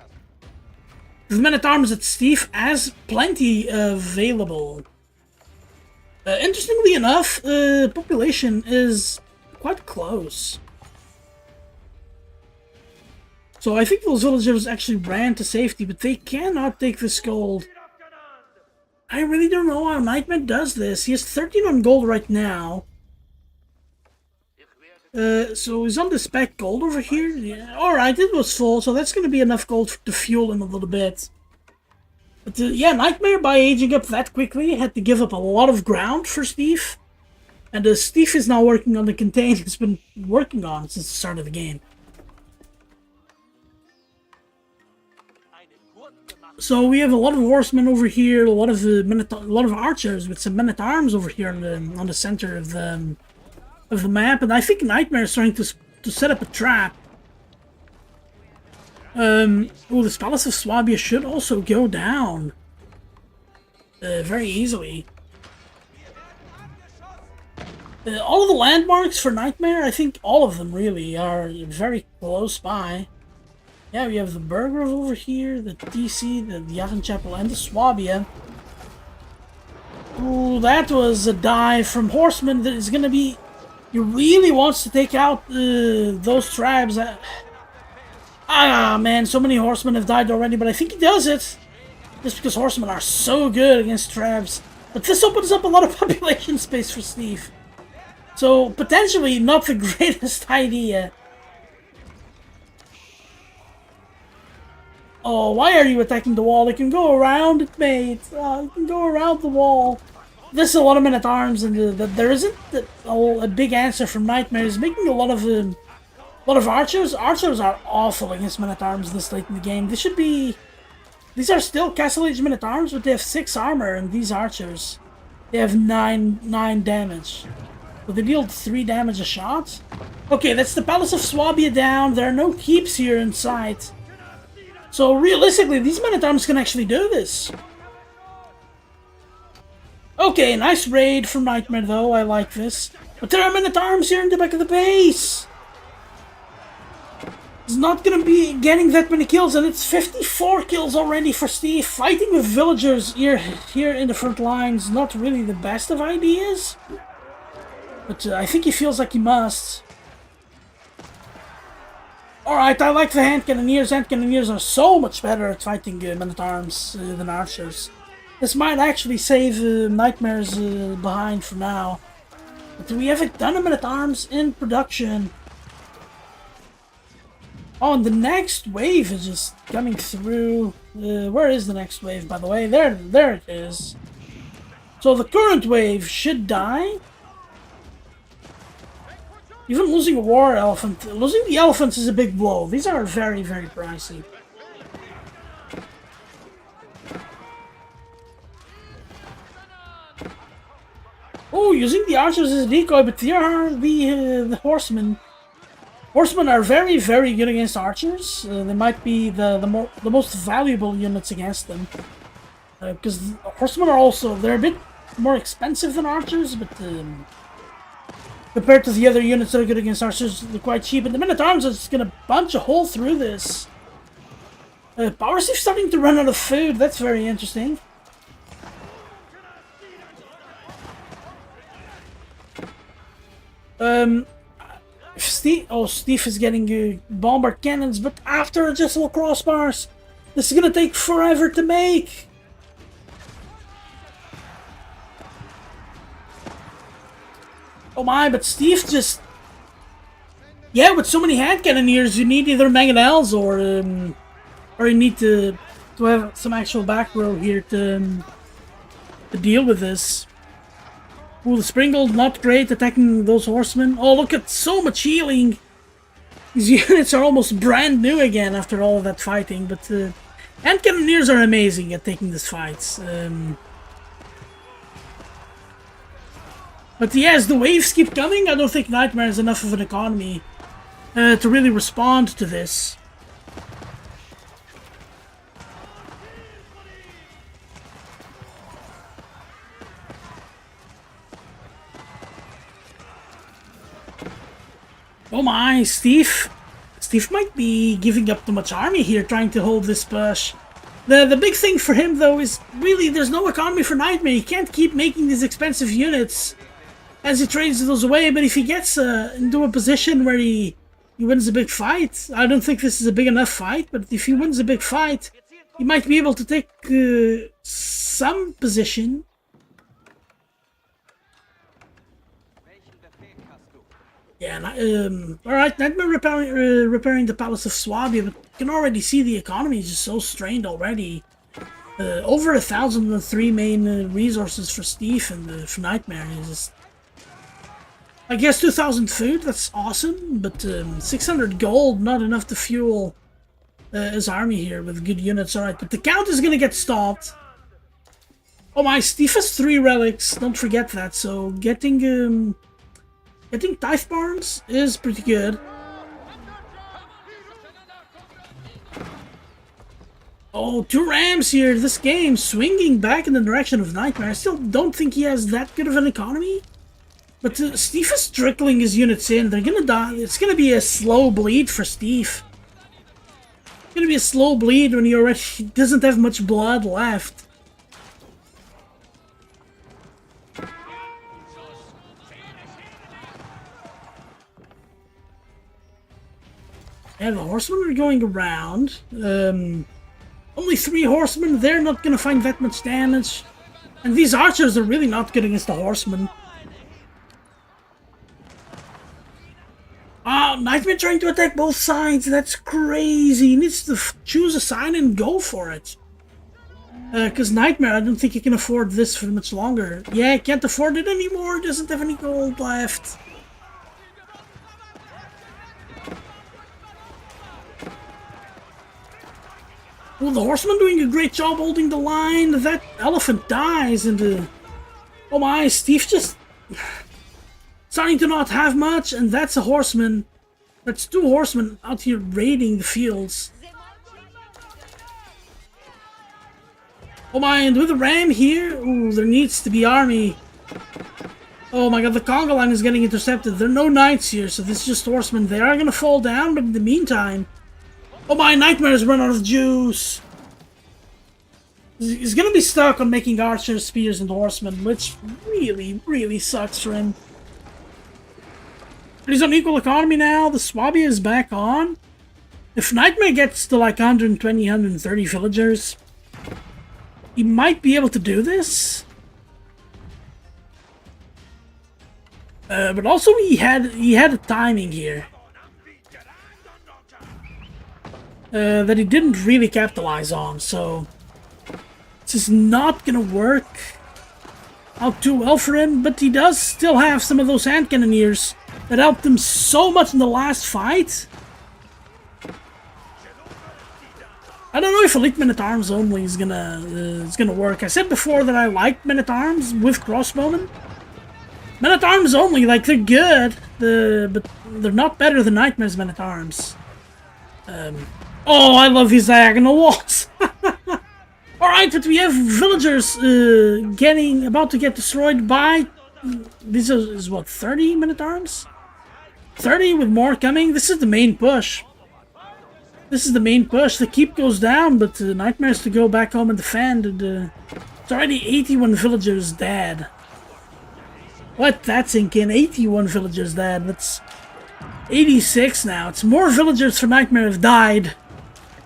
men-at-arms that Steve has plenty available. Interestingly enough, population is quite close. So I think those villagers actually ran to safety, but they cannot take this gold. I really don't know how Nightmare does this. He has 13 on gold right now. So he's on the spec gold over here. Yeah, alright, it was full, so that's going to be enough gold to fuel him a little bit. But yeah, Nightmare, by aging up that quickly, had to give up a lot of ground for Steve. And Steve is now working on the contain he's been working on since the start of the game. So we have a lot of horsemen over here, a lot of archers with some men-at-arms over here on the center of the map, and I think Nightmare is trying to set up a trap. This Palace of Swabia should also go down very easily. All of the landmarks for Nightmare, I think all of them really are very close by. Yeah, we have the Burger over here, the TC, the Yachen Chapel, and the Swabia. Ooh, that was a dive from Horseman that is gonna be... He really wants to take out those tribes. Ah, man, so many horsemen have died already, but I think he does it. Just because horsemen are so good against tribes. But this opens up a lot of population space for Steve. So, potentially not the greatest idea. Oh, why are you attacking the wall? They can go around it, mate. You can go around the wall. There's a lot of men-at-arms, and there isn't a big answer from Nightmare. He's making a lot of archers. Archers are awful against men-at-arms this late in the game. They should be... These are still Castle Age men-at-arms, but they have 6 armor, and these archers, they have 9 damage. So they deal 3 damage a shot. Okay, that's the Palace of Swabia down. There are no keeps here in sight. So realistically, these men-at-arms can actually do this. Okay, nice raid from Nightmare though, I like this. But there are men-at-arms here in the back of the base. He's not gonna be getting that many kills, and it's 54 kills already for Steve. Fighting with villagers here in the front lines, not really the best of ideas. But I think he feels like he must. Alright, I like the hand cannoneers. Hand cannoneers are so much better at fighting men-at-arms than archers. This might actually save Nightmares behind for now. But we have a ton of men-at-arms in production. Oh, and the next wave is just coming through. Where is the next wave, by the way? There it is. So the current wave should die. Even losing a war elephant, losing the elephants is a big blow. These are very, very pricey. Oh, using the archers as a decoy, but here are the horsemen. Horsemen are very, very good against archers. They might be the most valuable units against them. Because horsemen are also, they're a bit more expensive than archers, but compared to the other units that are good against archers, they're quite cheap. And the men-at-arms are just gonna punch a hole through this. Power Steve's starting to run out of food. That's very interesting. Steve is getting bombard cannons, but after adjustable crossbars, this is gonna take forever to make. Oh my, but Steve just... Yeah, with so many hand cannoneers, you need either mangonels or you need to have some actual back row here to deal with this. Ooh, the Springald, not great attacking those horsemen. Oh, look at so much healing. These units are almost brand new again after all of that fighting, but hand cannoneers are amazing at taking these fights. But yeah, as the waves keep coming, I don't think Nightmare has enough of an economy to really respond to this. Is Steve might be giving up too much army here, trying to hold this push. The big thing for him, though, is really there's no economy for Nightmare. He can't keep making these expensive units as he trades those away, but if he gets into a position where he wins a big fight, I don't think this is a big enough fight, but if he wins a big fight, he might be able to take some position. Yeah, alright, Nightmare repairing the Palace of Swabia, but you can already see the economy is just so strained already. Over 1,003 main resources for Steve and for Nightmare. Is just, I guess 2,000 food, that's awesome, but 600 gold, not enough to fuel his army here with good units. Alright, but the count is gonna get stopped. Oh my, Steve has 3 relics, don't forget that, so getting Tithe Barns is pretty good. Oh, 2 rams here, this game swinging back in the direction of Nightmare. I still don't think he has that good of an economy. But Steve is trickling his units in. They're gonna die. It's gonna be a slow bleed for Steve. It's gonna be a slow bleed when he already doesn't have much blood left. Yeah, the horsemen are going around. Only 3 horsemen. They're not gonna find that much damage. And these archers are really not good against the horsemen. Ah, Nightmare trying to attack both sides. That's crazy. He needs to choose a side and go for it. Because Nightmare, I don't think he can afford this for much longer. Yeah, he can't afford it anymore. Doesn't have any gold left. Well, the horseman doing a great job holding the line. That elephant dies, and oh my, Steve just starting to not have much, and that's a horseman. That's 2 horsemen out here raiding the fields. Oh my, and with a ram here, ooh, there needs to be army. Oh my god, the conga line is getting intercepted. There are no knights here, so this is just horsemen. They are gonna fall down, but in the meantime, oh my, Nightmare's run out of juice. He's gonna be stuck on making archers, spears, and horsemen, which really, really sucks for him. But he's on equal economy now. The Swabia is back on. If Nightmare gets to like 120, 130 villagers, he might be able to do this. But also he had a timing here. That he didn't really capitalize on, so this is not gonna work out too well for him, but he does still have some of those hand cannoneers that helped him so much in the last fight. I don't know if Elite Men-at-Arms only is gonna work. I said before that I liked Men-at-Arms with crossbowmen. Men-at-Arms only, like, they're good, but they're not better than Nightmare's Men-at-Arms. Oh, I love these diagonal walls. Alright, but we have villagers about to get destroyed by... This is what, 30 Men-at-Arms? 30 with more coming? This is the main push. This is the main push. The keep goes down, but Nightmare's to go back home and defend. And, it's already 81 villagers dead. Let that sink in. 81 villagers dead. That's 86 now. It's more villagers for Nightmare have died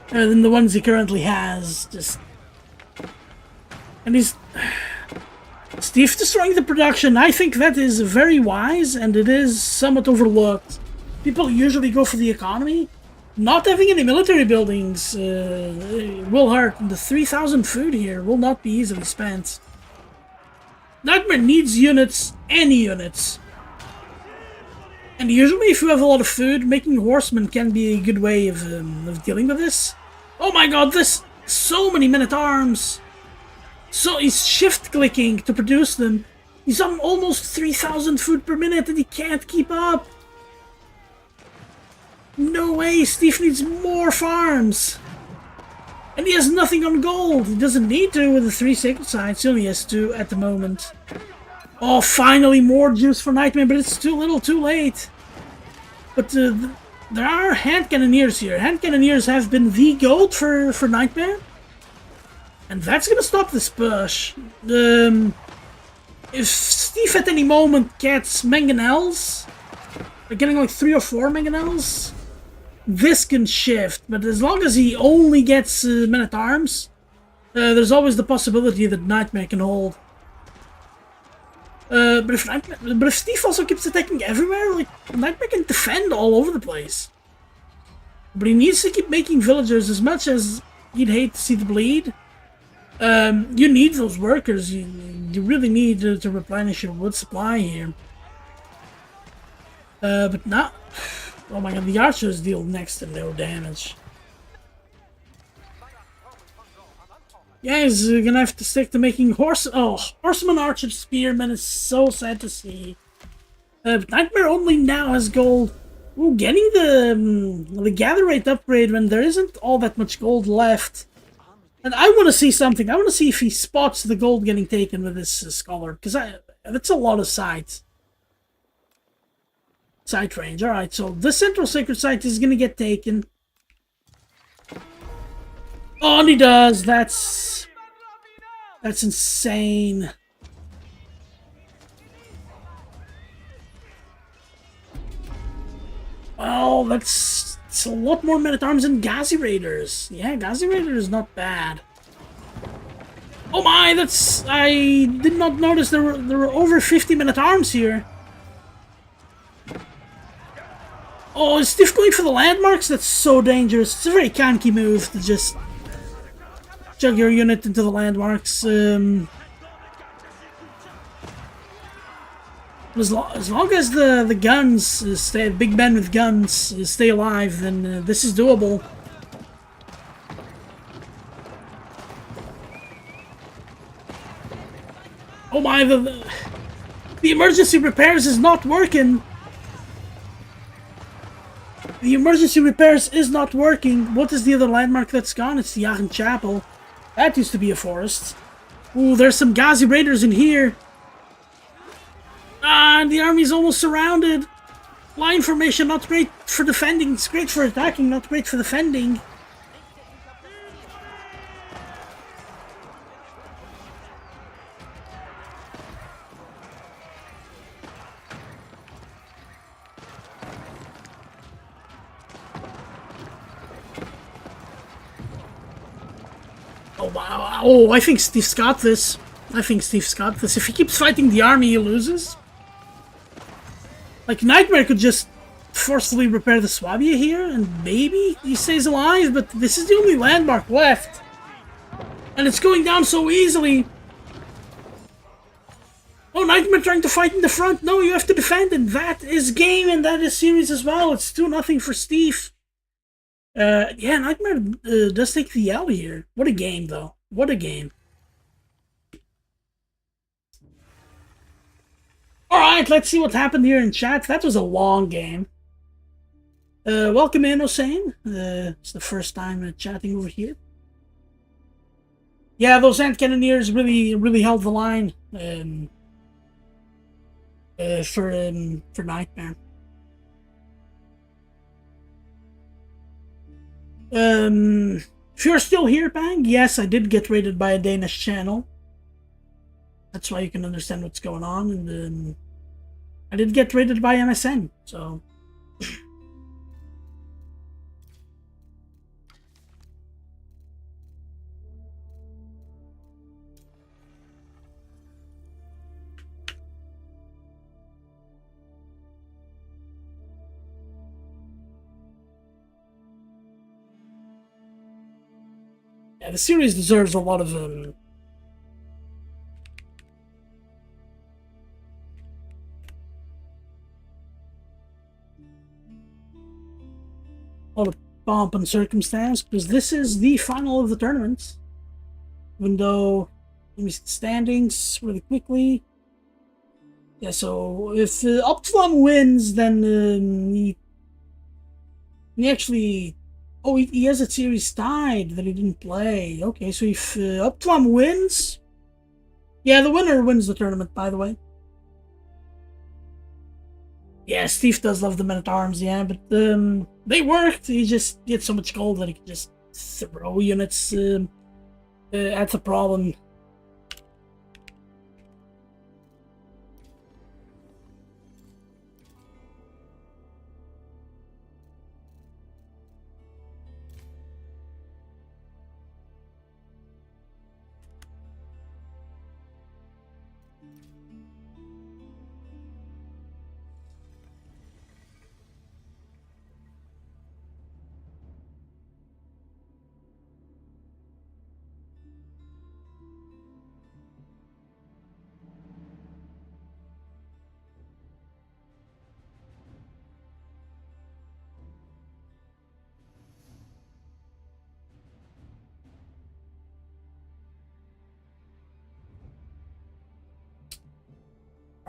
than the ones he currently has. Just... And he's... Steve destroying the production. I think that is very wise, and it is somewhat overlooked. People usually go for the economy. Not having any military buildings will hurt. The 3,000 food here will not be easily spent. Nightmare needs units, any units. And usually if you have a lot of food, making horsemen can be a good way of dealing with this. Oh my god, this... So many men-at-arms! So he's shift-clicking to produce them. He's on almost 3,000 food per minute and he can't keep up. No way, Steve needs more farms. And he has nothing on gold. He doesn't need to with the 3 sacred sites. He only has 2 at the moment. Oh, finally more juice for Nightmare, but it's too little, too late. But there are hand cannoneers here. Hand cannoneers have been the gold for Nightmare. And that's gonna stop this push. If Steve at any moment gets mangonels, they're getting like 3 or 4 mangonels, this can shift. But as long as he only gets men-at-arms, there's always the possibility that Nightmare can hold. But if Steve also keeps attacking everywhere, like, Nightmare can defend all over the place. But he needs to keep making villagers. As much as he'd hate to see the bleed, you need those workers. You really need to replenish your wood supply here. But not... Oh my god, the archers deal next to no damage. Yeah, he's gonna have to stick to making horseman, archer, spearman is so sad to see. But Nightmare only now has gold. Ooh, getting the gather rate upgrade when there isn't all that much gold left. And I want to see something. I want to see if he spots the gold getting taken with this scholar, because that's a lot of sight range. All right, so the central sacred site is gonna get taken. Oh, and he does. That's insane. Well, it's a lot more men-at-arms than Ghazi Raiders. Yeah, Ghazi Raiders is not bad. Oh my, I did not notice there were over 50 men-at-arms here. Oh, is Steve going for the landmarks? That's so dangerous. It's a very kanky move to just chug your unit into the landmarks. As long as the guns stay, big men with guns stay alive, then this is doable. Oh my, the emergency repairs is not working. The emergency repairs is not working. What is the other landmark that's gone? It's the Aachen Chapel. That used to be a forest. Ooh, there's some Ghazi Raiders in here. Ah, the army's almost surrounded. Line formation, not great for defending. It's great for attacking, not great for defending. Oh, wow. Oh, I think Steve's got this. If he keeps fighting the army, he loses. Like, Nightmare could just forcefully repair the Swabia here, and maybe he stays alive, but this is the only landmark left. And it's going down so easily. Oh, Nightmare trying to fight in the front. No, you have to defend, and that is game, and that is series as well. It's 2-0 for Steve. Yeah, Nightmare does take the L here. What a game, though. What a game. Alright, let's see what happened here in chat. That was a long game. Welcome in, Hossein. It's the first time chatting over here. Yeah, those Ant Cannoneers really held the line for Nightmare. If you're still here, Bang, yes, I did get rated by a Danish channel. That's why you can understand what's going on, and I did get rated by MSN, so... Yeah, the series deserves a lot of pomp and circumstance, because this is the final of the tournament. Even though, let me see the standings really quickly. Yeah, so if Optlam wins, then he actually... Oh, he has a series tied that he didn't play. Okay, so if Optlam wins... Yeah, the winner wins the tournament, by the way. Yeah, Steve does love the men-at-arms, yeah, but they worked. He just gets so much gold that he can just throw units at the problem.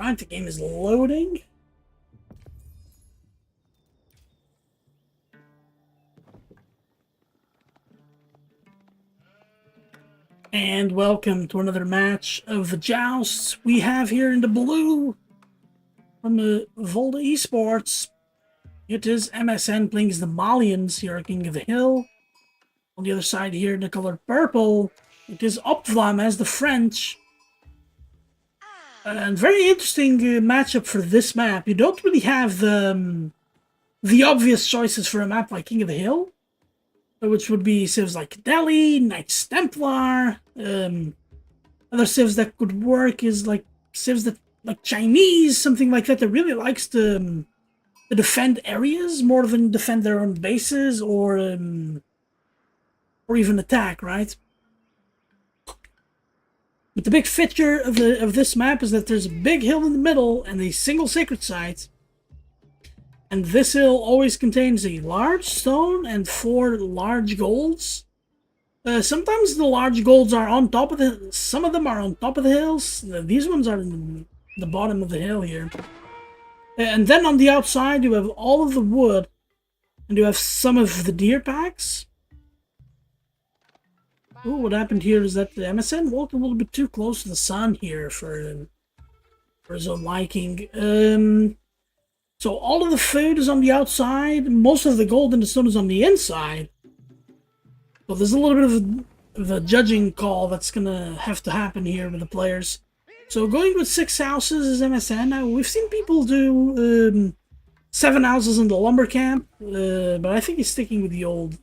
Right, the game is loading. And welcome to another match of the jousts we have here in the blue from the Volta Esports. It is MSN playing as the Malians here at King of the Hill. On the other side here in the color purple, it is Opvlam as the French. And very interesting matchup for this map. You don't really have the obvious choices for a map like King of the Hill, which would be civs like Delhi, Knights Templar. Other civs that could work is like civs that like Chinese, something like that really likes to defend areas more than defend their own bases or even attack, right? But the big feature of this map is that there's a big hill in the middle and a single sacred site. And this hill always contains a large stone and 4 large golds. Sometimes the large golds are on top of the... Some of them are on top of the hills. These ones are in the bottom of the hill here. And then on the outside you have all of the wood. And you have some of the deer packs. Ooh, what happened here is that the MSN walked a little bit too close to the sun here for his own liking. So all of the food is on the outside. Most of the gold and the stone is on the inside. So there's a little bit of a judging call that's gonna have to happen here with the players. So going with 6 houses is MSN. Now we've seen people do 7 houses in the lumber camp, but I think he's sticking with the old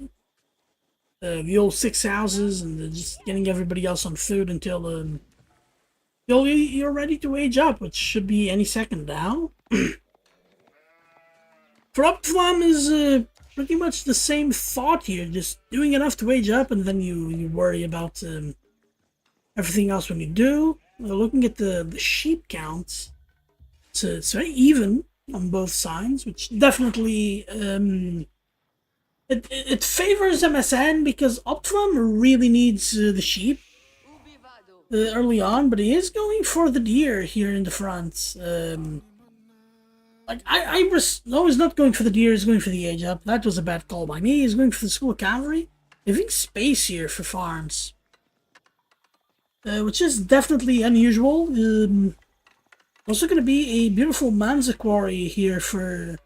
6 houses and just getting everybody else on food until you're ready to age up, which should be any second now. For Opvlam is pretty much the same thought here, just doing enough to age up, and then you worry about everything else when you do. Looking at the sheep counts, it's very even on both sides, which definitely it favors MSN because Opvlam really needs the sheep early on, but he is going for the deer here in the front. Like, no, he's not going for the deer, he's going for the age up. That was a bad call by me. He's going for the School of Cavalry. Leaving space here for farms. Which is definitely unusual. Also going to be a beautiful Manza quarry here for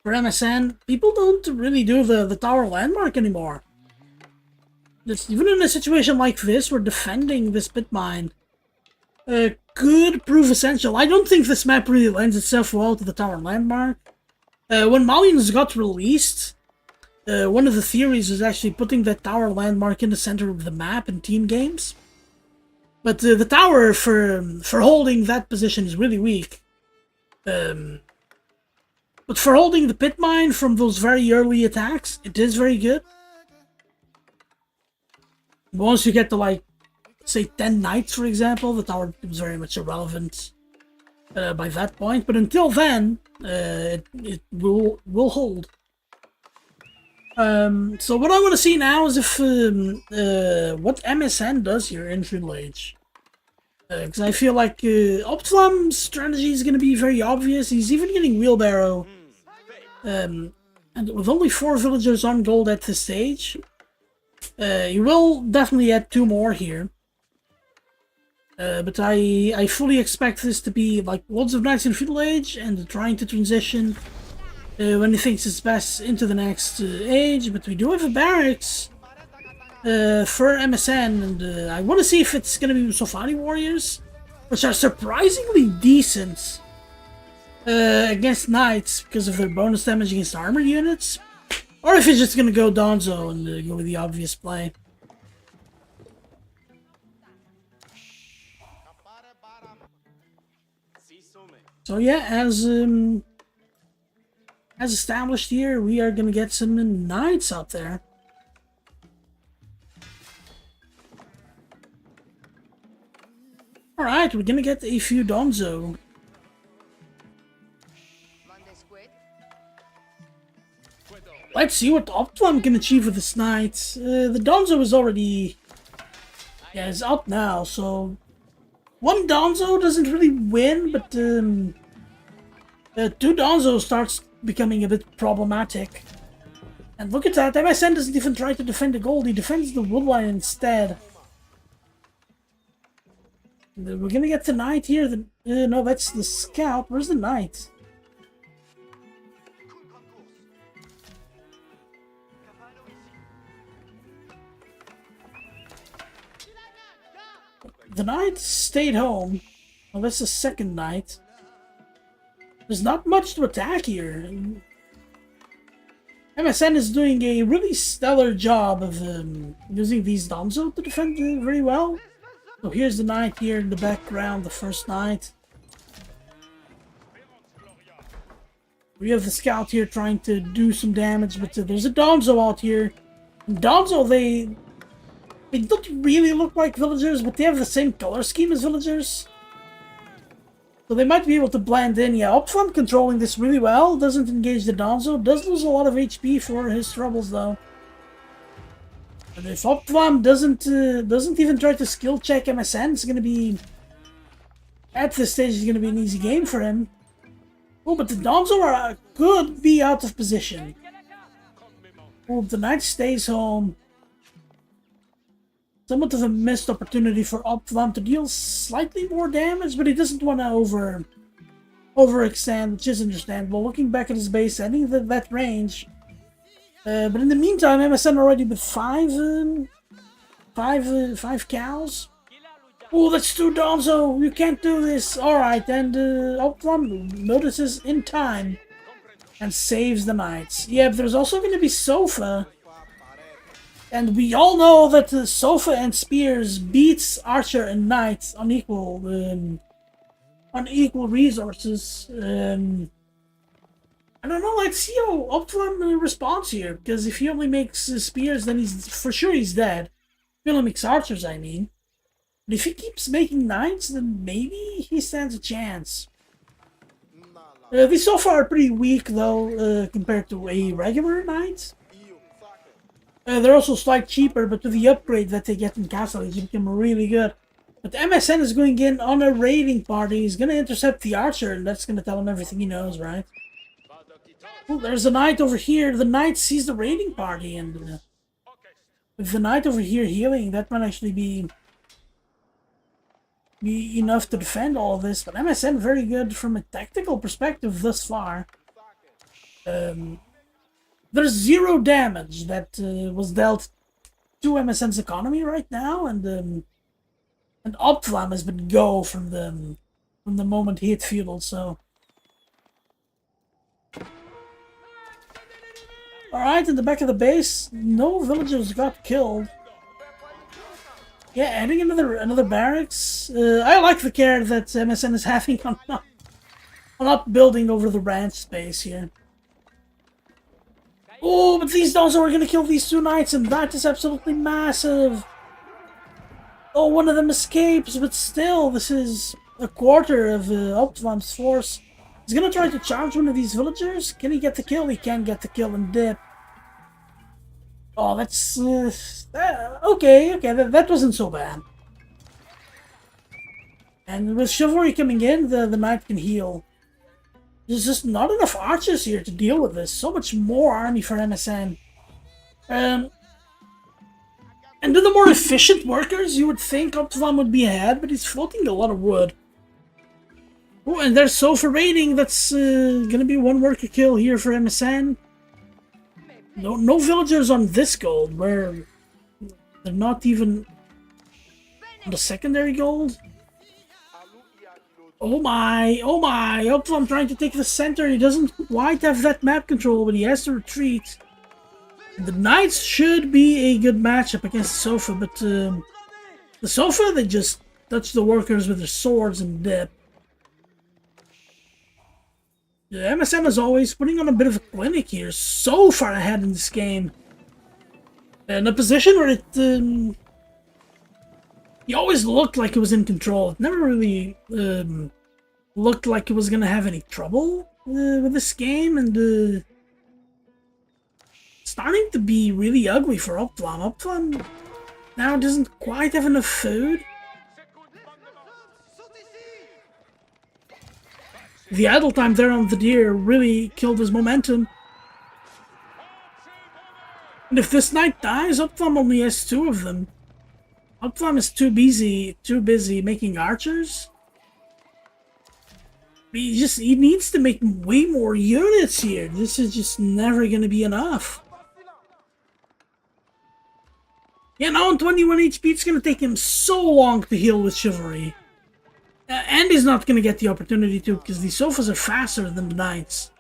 MSN. People don't really do the tower landmark anymore. Even in a situation like this, we're defending this pit mine. Could prove essential. I don't think this map really lends itself well to the tower landmark. When Malians got released, one of the theories was actually putting that tower landmark in the center of the map in team games. But the tower for holding that position is really weak. But for holding the pit mine from those very early attacks, it is very good. Once you get to like, say 10 knights, for example, the tower becomes very much irrelevant by that point. But until then, it will hold. So what I want to see now is if what MSN does here in Feudal Age. Because I feel like Opvlam's strategy is going to be very obvious. He's even getting wheelbarrow. And with only 4 villagers on gold at this stage, you will definitely add 2 more here. But I fully expect this to be like lots of knights in feudal age and trying to transition when he thinks it's best into the next age. But we do have a barracks for MSN, and I want to see if it's going to be Sofani warriors, which are surprisingly decent against knights because of their bonus damage against armor units, or if it's just going to go Donzo and go with the obvious play. So yeah, as established here, we are gonna get some knights up there. Alright, we're gonna get a few Donzo. Let's see what Optlam can achieve with this knight. The Donzo is already... yeah, it's up now, so... one Donzo doesn't really win, but two Donzo starts becoming a bit problematic. And look at that, MSN doesn't even try to defend the gold, he defends the woodline instead. And we're gonna get the knight here, no, that's the scout. Where's the knight? The knight stayed home. Well, that's the second knight. There's not much to attack here. MSN is doing a really stellar job of using these Donzo to defend very well. So here's the knight here in the background, the first knight. We have the scout here trying to do some damage, but there's a Donzo out here. And Donzo, they don't really look like villagers, but they have the same color scheme as villagers. So they might be able to blend in. Yeah, Optlam controlling this really well. Doesn't engage the Donzo. Does lose a lot of HP for his troubles, though. And if Optlam doesn't even try to skill check MSN, it's going to be... at this stage, it's going to be an easy game for him. Oh, but the Donzo could be out of position. Oh, the knight stays home. Somewhat of a missed opportunity for Optlam to deal slightly more damage, but he doesn't want to overextend, which is understandable. Looking back at his base, I think that range. But in the meantime, MSN already with five cows. Oh, that's too Donzo! You can't do this! Alright, and Optlam notices in time and saves the knights. Yeah, but there's also going to be Sofa. And we all know that the Sofa and Spears beats Archer and Knight on equal resources. I don't know, let's see how Optlam responds here, because if he only makes Spears, then he's dead. If he only makes Archers, I mean. But if he keeps making Knights, then maybe he stands a chance. These so far are pretty weak, though, compared to a regular Knight. They're also slightly cheaper, but with the upgrade that they get in Castle Age, they become really good. But MSN is going in on a raiding party. He's going to intercept the Archer, and that's going to tell him everything he knows, right? Oh, there's a knight over here. The knight sees the raiding party, and with the knight over here healing, that might actually be enough to defend all of this. But MSN very good from a tactical perspective thus far. There's 0 damage that was dealt to MSN's economy right now, and Optlam has been go from the moment he hit feudal. So, all right, in the back of the base, no villagers got killed. Yeah, adding another barracks. I like the care that MSN is having on not building over the ranch space here. Oh, but these Donzo are gonna kill these 2 knights, and that is absolutely massive. Oh, one of them escapes, but still, this is a quarter of Optlam's force. He's gonna try to charge one of these villagers. Can he get the kill? He can get the kill and dip. Oh, that's... okay, that wasn't so bad. And with Chivalry coming in, the knight can heal. There's just not enough archers here to deal with this. So much more army for MSN. And to the more efficient workers, you would think Optivam would be ahead, but he's floating a lot of wood. Oh, and there's Sofa raiding. That's gonna be one worker kill here for MSN. No villagers on this gold, where they're not even on the secondary gold. Oh my, Optivam trying to take the center. He doesn't quite have that map control, but he has to retreat. The Knights should be a good matchup against the Sofa, but the Sofa, they just touch the workers with their swords and dip. Yeah, MSN, as always, putting on a bit of a clinic here. So far ahead in this game. In a position where it... he always looked like it was in control. It never really looked like it was going to have any trouble with this game. And starting to be really ugly for Optivam. Optivam now doesn't quite have enough food. The idle time there on the deer really killed his momentum. And if this knight dies, Optivam only has 2 of them. Optivam is too busy making archers. He needs to make way more units here. This is just never gonna be enough. Yeah, now on 21 HP, it's gonna take him so long to heal with chivalry. And he's not gonna get the opportunity to, because the Sofas are faster than the Knights.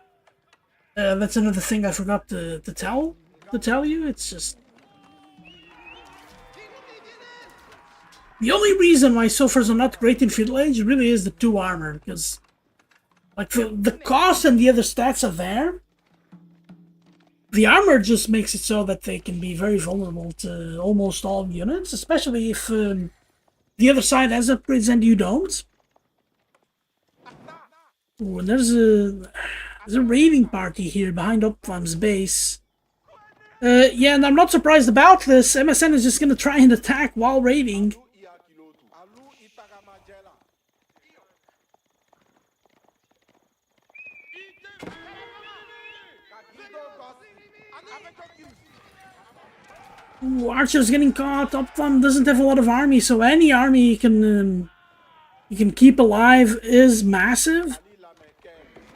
That's another thing I forgot to tell you. It's just... the only reason why Sofas are not great in Feudal Age really is the 2 armor, because like the cost and the other stats are there. The armor just makes it so that they can be very vulnerable to almost all units, especially if the other side has upgrades and you don't. Ooh, and there's a raiding party here behind Optivam's base. Yeah, and I'm not surprised about this. MSN is just gonna try and attack while raiding. Ooh, Archer's getting caught. Optivam doesn't have a lot of army, so any army he can keep alive is massive.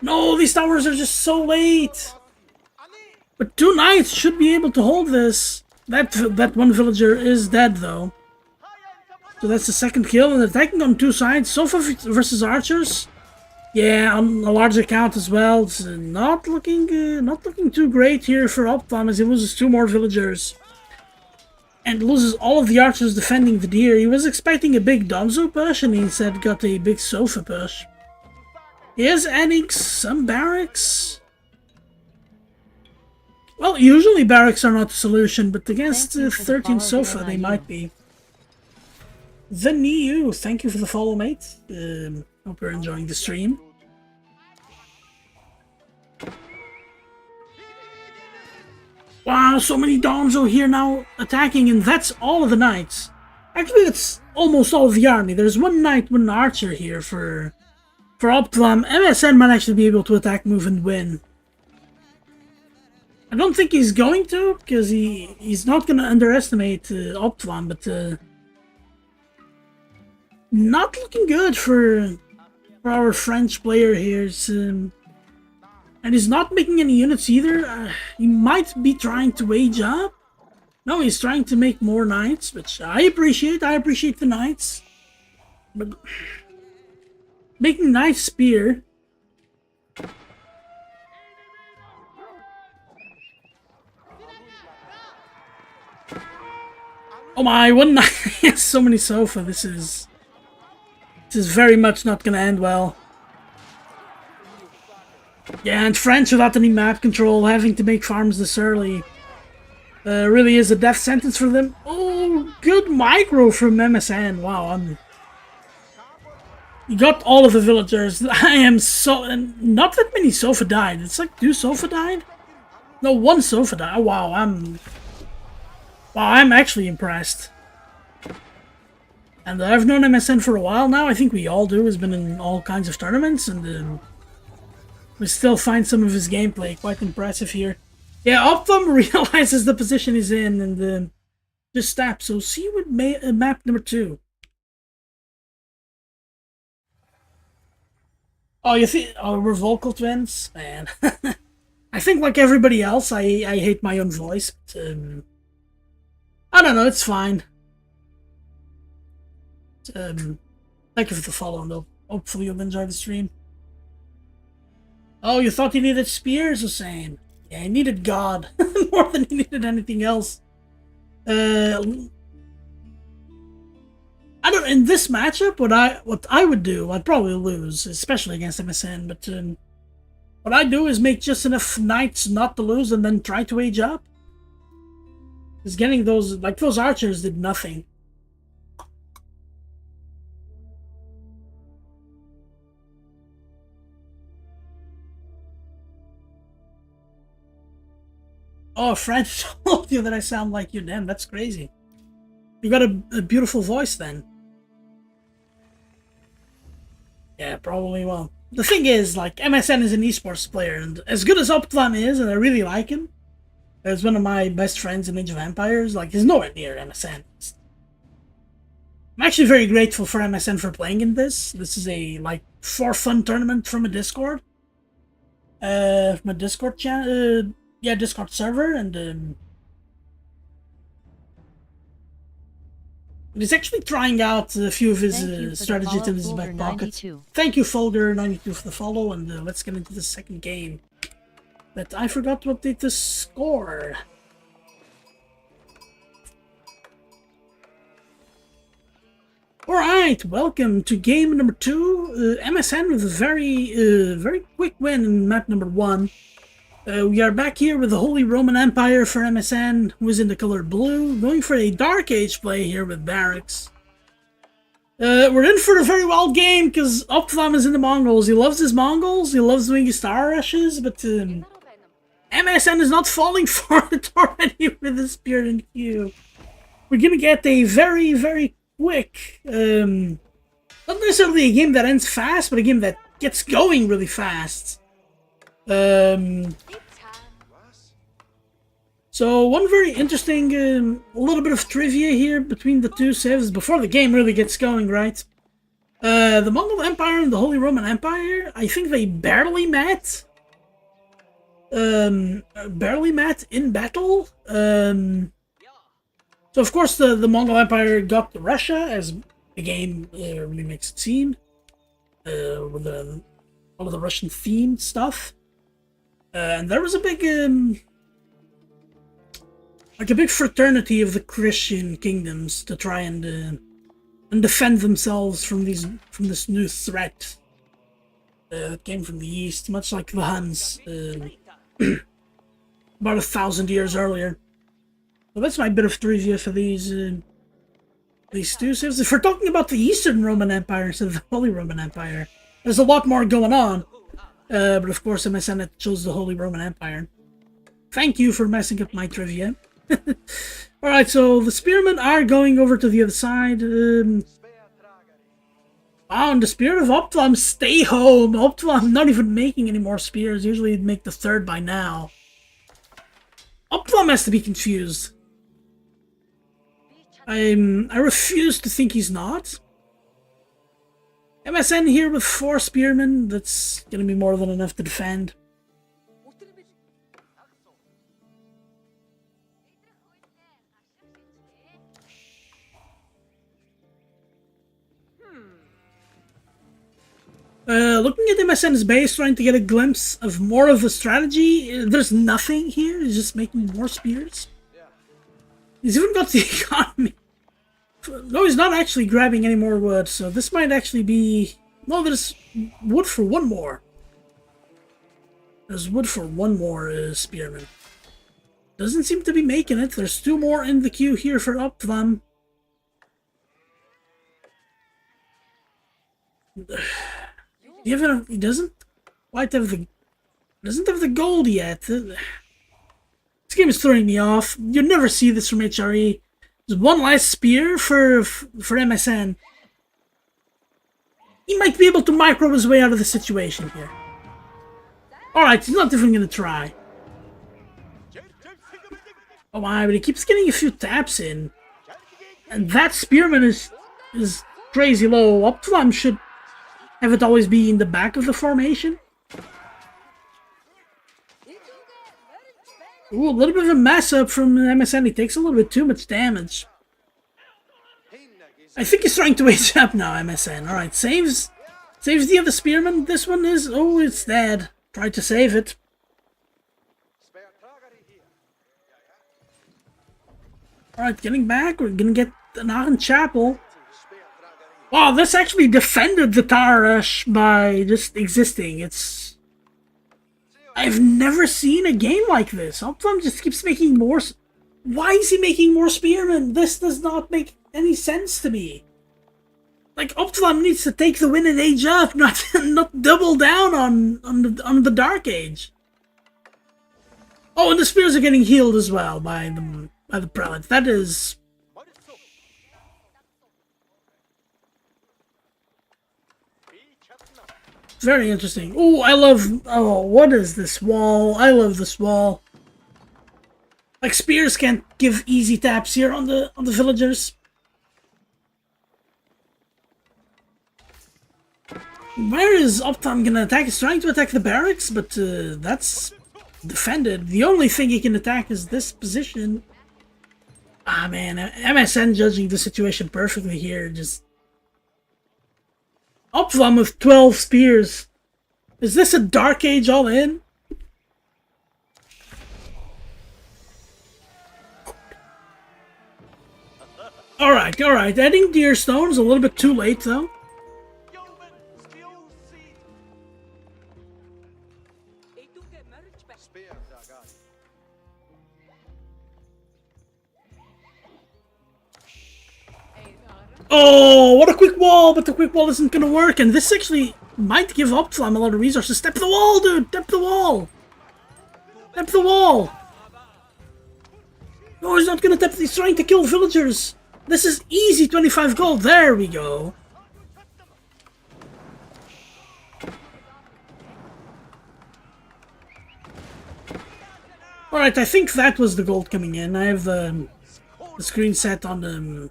No, these towers are just so late. But 2 knights should be able to hold this. That one villager is dead though. So that's the second kill, and attacking on 2 sides. Sofa versus archers. Yeah, on a larger count as well. It's not looking too great here for Optivam as he loses 2 more villagers. And loses all of the archers defending the deer. He was expecting a big Donzo push, and he instead got a big Sofa push. He is adding some barracks. Well, usually barracks are not the solution, but against 13 Sofa, they might be. The Niu, thank you for the follow, mate. Hope you're enjoying the stream. Wow, so many Donzo here now attacking, and that's all of the knights. Actually, it's almost all of the army. There's 1 knight, 1 archer here for Optivam. MSN might actually be able to attack, move, and win. I don't think he's going to, because he's not going to underestimate Optivam, but not looking good for our French player here. And he's not making any units either. He might be trying to age up. No, he's trying to make more knights, which I appreciate. I appreciate the knights. But making knight spear. Oh my, 1 knight. He has so many Sofa. This is very much not gonna end well. Yeah, and French without any map control, having to make farms this early, really is a death sentence for them. Oh, good micro from MSN. Wow, you got all of the villagers. I am so... and not that many Sofa died. It's like 2 Sofa died? No, 1 Sofa died. Oh, wow, I'm actually impressed. And I've known MSN for a while now. I think we all do. He's been in all kinds of tournaments, and we still find some of his gameplay quite impressive here. Yeah, Optivam realizes the position he's in, and this tap. So see you with map number 2. Oh, you think? Oh, we're vocal twins, man. I think like everybody else, I hate my own voice. But, I don't know. It's fine. Thank you for the follow, though. Hopefully you'll enjoy the stream. Oh, you thought you needed spears, Hussein? Yeah, he needed God more than he needed anything else. I don't. In this matchup, what I would do, I'd probably lose, especially against MSN. But what I do is make just enough knights not to lose, and then try to age up. Because getting those archers did nothing. Oh, Fred told you that I sound like you. Damn, that's crazy. You got a beautiful voice then. Yeah, probably will. The thing is, like, MSN is an esports player, and as good as Optlan is, and I really like him, as one of my best friends in Age of Empires, like, he's nowhere near MSN. I'm actually very grateful for MSN for playing in this. This is a, like, for fun tournament from a Discord. From a Discord channel, yeah, Discord server, and he's actually trying out a few of his strategies in his back pocket. Thank you, Folger92, for the follow, and let's get into the second game. But I forgot to update the score. Alright, welcome to game number 2. MSN with a very quick win in map number 1. We are back here with the Holy Roman Empire for MSN, who is in the color blue, going for a Dark Age play here with Barracks. We're in for a very wild game, because Optlam is in the Mongols. He loves his Mongols, he loves doing his star rushes, but MSN is not falling for it already with his Spear and Q. We're gonna get a very quick, not necessarily a game that ends fast, but a game that gets going really fast. So one very interesting, a little bit of trivia here between the two civs before the game really gets going, right? The Mongol Empire and the Holy Roman Empire, I think they barely met. Barely met in battle. So of course the Mongol Empire got to Russia, as the game really makes it seem, with all of the Russian themed stuff. And there was a big, like a big fraternity of the Christian kingdoms to try and defend themselves from this new threat that came from the east, much like the Huns about 1,000 years earlier. So that's my bit of trivia for these two civs. If we're talking about the Eastern Roman Empire instead of the Holy Roman Empire, there's a lot more going on. But of course MSN chose the Holy Roman Empire. Thank you for messing up my trivia. Alright, so the spearmen are going over to the other side. Wow, in the spirit of Optlam, stay home! Optlam not even making any more spears. Usually he'd make the 3rd by now. Optlam has to be confused. I refuse to think he's not. MSN here with 4 spearmen, that's gonna be more than enough to defend. Looking at MSN's base, trying to get a glimpse of more of the strategy, there's nothing here, he's just making more spears. He's even got the economy. No, he's not actually grabbing any more wood, so this might actually be... No, there's wood for one more. There's wood for one more spearman. Doesn't seem to be making it. There's 2 more in the queue here for Optlam. He doesn't quite have the... Doesn't have the gold yet. This game is throwing me off. You never see this from HRE. There's one last spear for MSN. He might be able to micro his way out of the situation here. Alright, he's not even gonna try. Oh my, but he keeps getting a few taps in. And that spearman is crazy low. Optilam should have it always be in the back of the formation. Ooh, a little bit of a mess up from MSN. He takes a little bit too much damage. I think he's trying to wage up now, MSN. Alright, saves the other spearman. This one is... Oh, it's dead. Tried to save it. Alright, getting back. We're gonna get an Aachen Chapel. Wow, this actually defended the Tower Rush by just existing. It's... I've never seen a game like this. Optilam just keeps making more... Why is he making more spearmen? This does not make any sense to me. Like, Optilam needs to take the win and age up, not double down on the Dark Age. Oh, and the spears are getting healed as well by the prelates. That is... very interesting. Oh, I love... Oh, what is this wall? I love this wall. Like, spears can't give easy taps here on the villagers. Where is Optilam gonna attack? He's trying to attack the barracks, but that's defended. The only thing he can attack is this position. Ah, man, MSN judging the situation perfectly here. Just Optilam with 12 spears. Is this a Dark Age all in? Alright, alright. Adding Deer Stones a little bit too late, though. Oh, what a quick wall, but the quick wall isn't gonna work, and this actually might give Optilam a lot of resources. Step the wall, dude! Step the wall! Step the wall! No, he's not gonna tap. He's trying to kill villagers. This is easy 25 gold. There we go. Alright, I think that was the gold coming in. I have the screen set on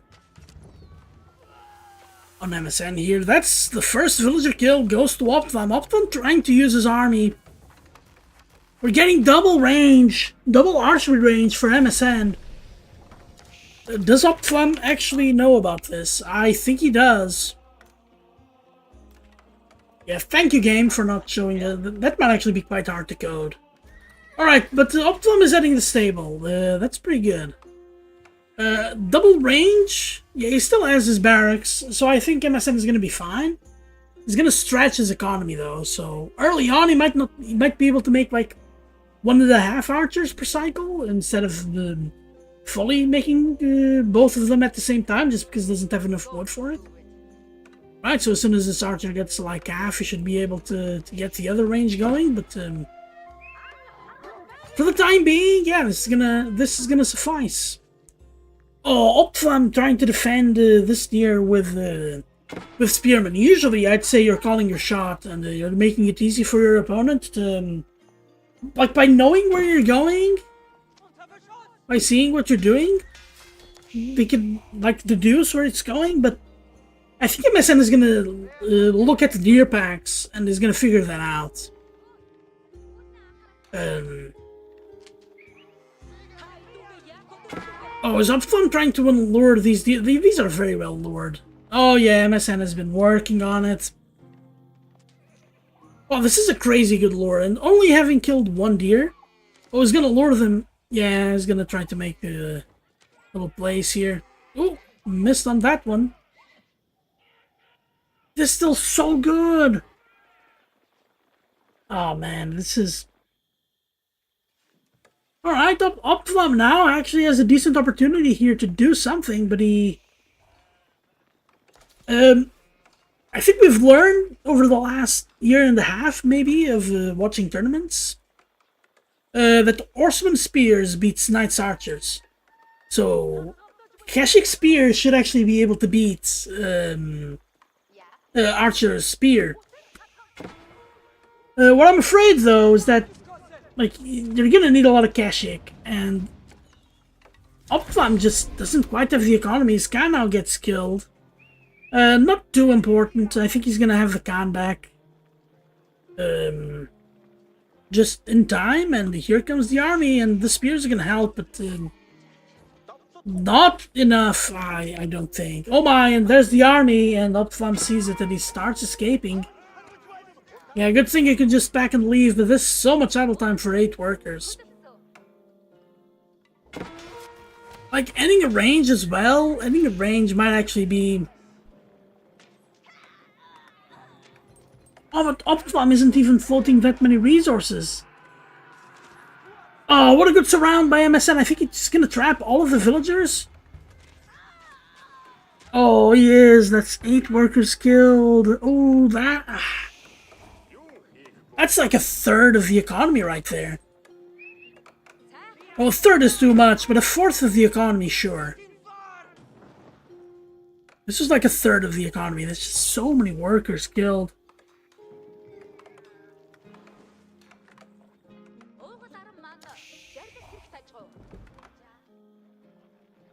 MSN here. That's the first villager kill. Goes to Optilam. Optilam trying to use his army. We're getting double range, double archery range for MSN. Does Optilam actually know about this? I think he does. Yeah, thank you, game, for not showing it. That might actually be quite hard to code. Alright, but Optilam is heading the stable. That's pretty good. Double range? Yeah, he still has his barracks, so I think MSN is going to be fine. He's going to stretch his economy, though, so early on he might be able to make, like, 1.5 archers per cycle instead of fully making both of them at the same time, just because he doesn't have enough wood for it. Right, so as soon as this archer gets to, like, half, he should be able to get the other range going, but for the time being, yeah, this is gonna suffice. Oh, Optilam trying to defend this deer with spearmen. Usually, I'd say you're calling your shot and you're making it easy for your opponent to, like, by knowing where you're going, by seeing what you're doing, they can, like, deduce where it's going. But I think MSN is gonna look at the deer packs and is gonna figure that out. Oh, is Optilam trying to lure these deer? These are very well lured. Oh yeah, MSN has been working on it. Oh, this is a crazy good lure, and only having killed one deer. Oh, he's gonna lure them. Yeah, he's gonna try to make a little place here. Oh, missed on that one. This is still so good. Oh man, this is... Alright, Optilam now actually has a decent opportunity here to do something, but he... I think we've learned over the last year and a half, maybe, of watching tournaments, that Horseman Spears beats Knight's Archers. So, Kashik Spear should actually be able to beat Archer's Spear. What I'm afraid, though, is that, like, you're gonna need a lot of Kashik, and Optlam just doesn't quite have the economy. His Khan now gets killed. Not too important. I think he's gonna have the Khan back. Just in time, and here comes the army, and the spears are gonna help, but not enough, I don't think. Oh my, and there's the army, and Optlam sees it, and he starts escaping. Yeah, good thing you can just back and leave, but there's so much idle time for 8 workers. Like, ending a range as well, ending a range might actually be... Oh, but Optlam isn't even floating that many resources. Oh, what a good surround by MSN. I think he's gonna trap all of the villagers. Oh, he is. That's 8 workers killed. Oh, that's like a third of the economy right there. Well, a third is too much, but a fourth of the economy, sure. This is like a third of the economy. There's just so many workers killed.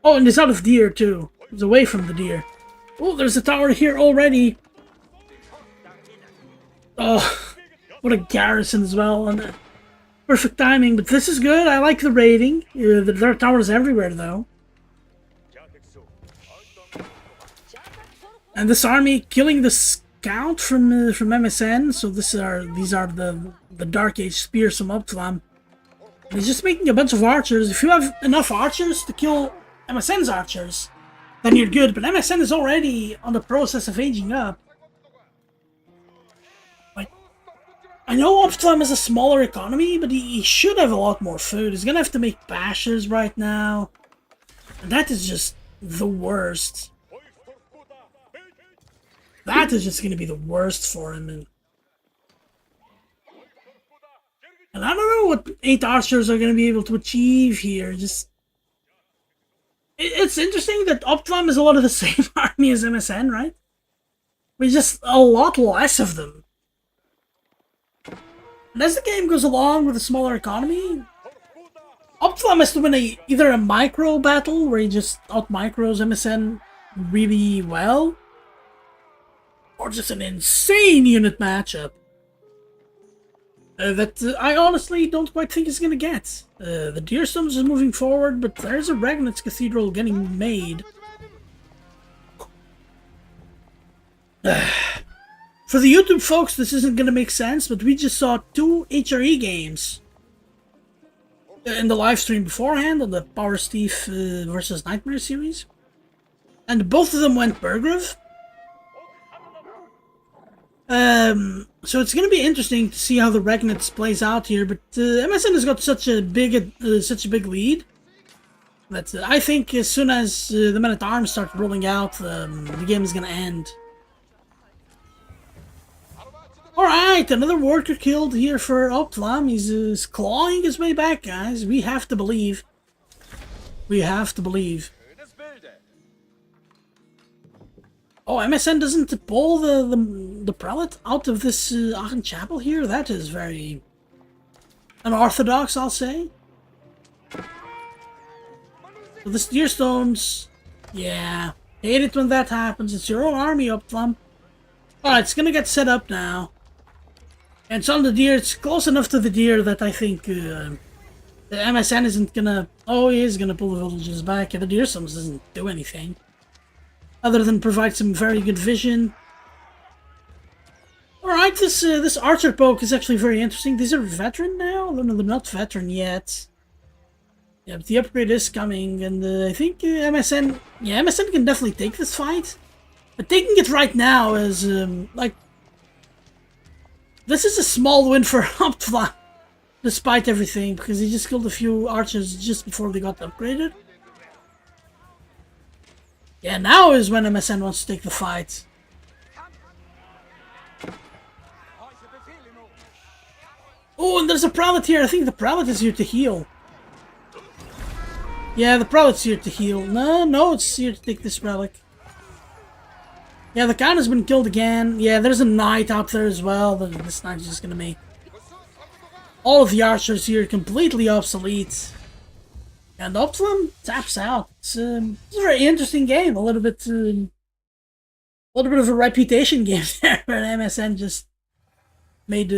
Oh, and it's out of deer, too. It's away from the deer. Oh, there's a tower here already. Oh, what a garrison as well. And perfect timing, but this is good. I like the raiding. There are towers everywhere, though. And this army killing the scout from MSN. So these are the Dark Age spears from Optlam. He's just making a bunch of archers. If you have enough archers to kill MSN's archers, then you're good, but MSN is already on the process of aging up. Like, I know Optlam is a smaller economy, but he should have a lot more food. He's gonna have to make pastures right now, and that is just the worst. That is just gonna be the worst for him, and I don't know what 8 archers are gonna be able to achieve here. Just it's interesting that Optlam is a lot of the same army as MSN, right? But just a lot less of them. And as the game goes along with a smaller economy, Optlam has to win either a micro battle where he just out-micros MSN really well, or just an insane unit matchup that I honestly don't quite think he's gonna get. The Deerstones is moving forward, but there's a Regnitz Cathedral getting made. For the YouTube folks, this isn't gonna make sense, but we just saw 2 HRE games in the live stream beforehand on the Power Steve versus Nightmare series, and both of them went Burgriff. So it's gonna be interesting to see how the Regnitz plays out here, but MSN has got such a big lead that I think as soon as the Men-at-Arms start rolling out, the game is gonna end. Alright, another worker killed here for Optlam. He's clawing his way back, guys. We have to believe. We have to believe. Oh, MSN doesn't pull the prelate out of this Aachen Chapel here? That is very unorthodox, I'll say. So the Deerstones, yeah. Hate it when that happens. It's your own army, Optlam. Alright, it's gonna get set up now. And it's on the deer. It's close enough to the deer that I think the MSN isn't gonna... Oh, he is gonna pull the villages back. And the Deerstones doesn't do anything other than provide some very good vision. Alright, this archer poke is actually very interesting. These are veteran now? No, they're not veteran yet. Yeah, but the upgrade is coming, and I think MSN... Yeah, MSN can definitely take this fight. But taking it right now is, like... This is a small win for Optlam, despite everything, because he just killed a few archers just before they got upgraded. Yeah, now is when MSN wants to take the fight. Oh, and there's a prelate here. I think the prelate is here to heal. Yeah, the prelate's here to heal. No, it's here to take this relic. Yeah, the Khan has been killed again. Yeah, there's a knight out there as well. This knight is just gonna make all of the archers here completely obsolete. And Optimum taps out. It's a very interesting game. A little bit of a reputation game there, where MSN just made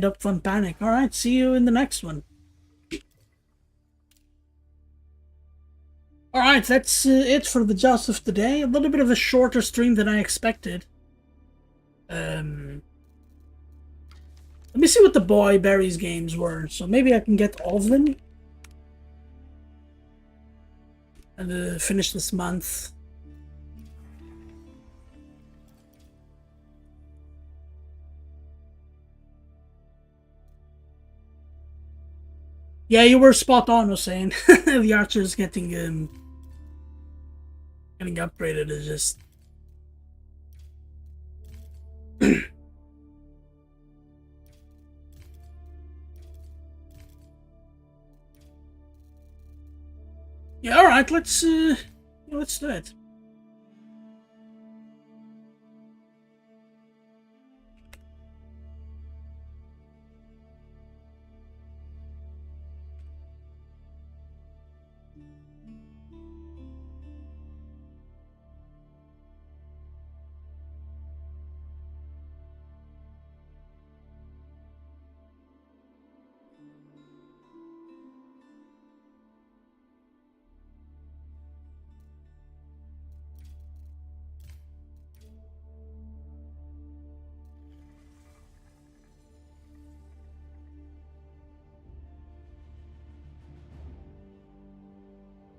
Optimum panic. All right, see you in the next one. All right, that's it for the Joust of today. A little bit of a shorter stream than I expected. Let me see what the B3arries games were. So maybe I can get all of them and finish this month. Yeah, you were spot on, Hussein. The archers getting upgraded is just yeah. All right, let's do it.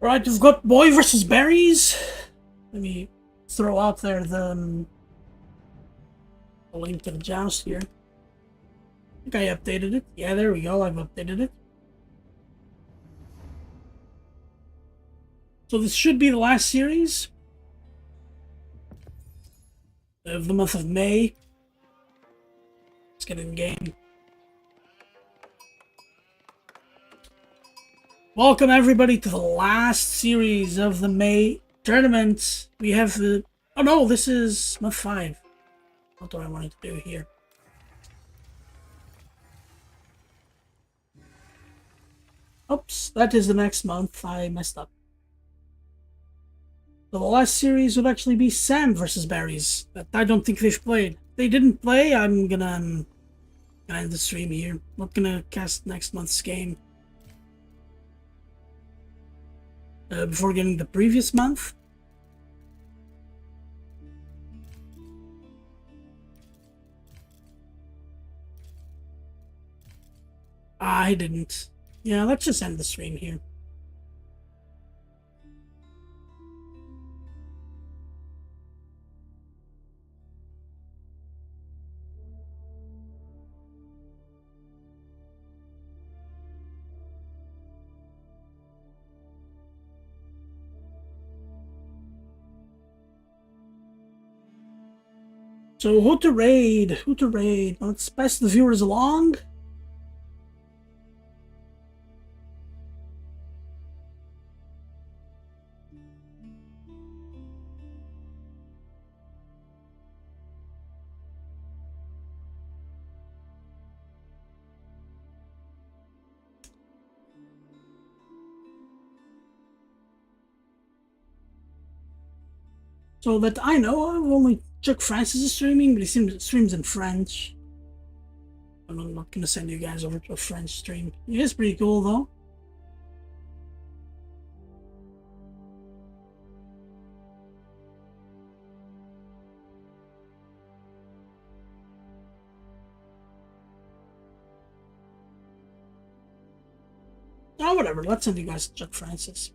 All right, we've got boy versus berries. Let me throw out there the link to the joust here. I think I updated it. Yeah, there we go. I've updated it. So this should be the last series of the month of May. Let's get in game. Welcome everybody to the last series of the May tournament. We have the... Oh no, this is month 5. What do I want to do here? Oops, that is the next month. I messed up. So the last series would actually be Sam versus B3arries, but I don't think they've played. If they didn't play, I'm gonna end the stream here. Not gonna cast next month's game. Before getting the previous month. I didn't. Yeah, let's just end the stream here. So who to raid? Who to raid? Let's pass the viewers along. So that I know of, only Chuck Francis is streaming, but he streams in French. I'm not gonna send you guys over to a French stream. It is pretty cool though. Oh, whatever. Let's send you guys to Chuck Francis.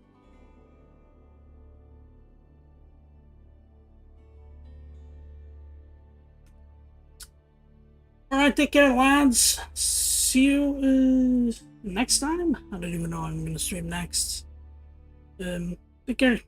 Alright, take care, lads. See you next time. I don't even know when I'm gonna stream next. Take care.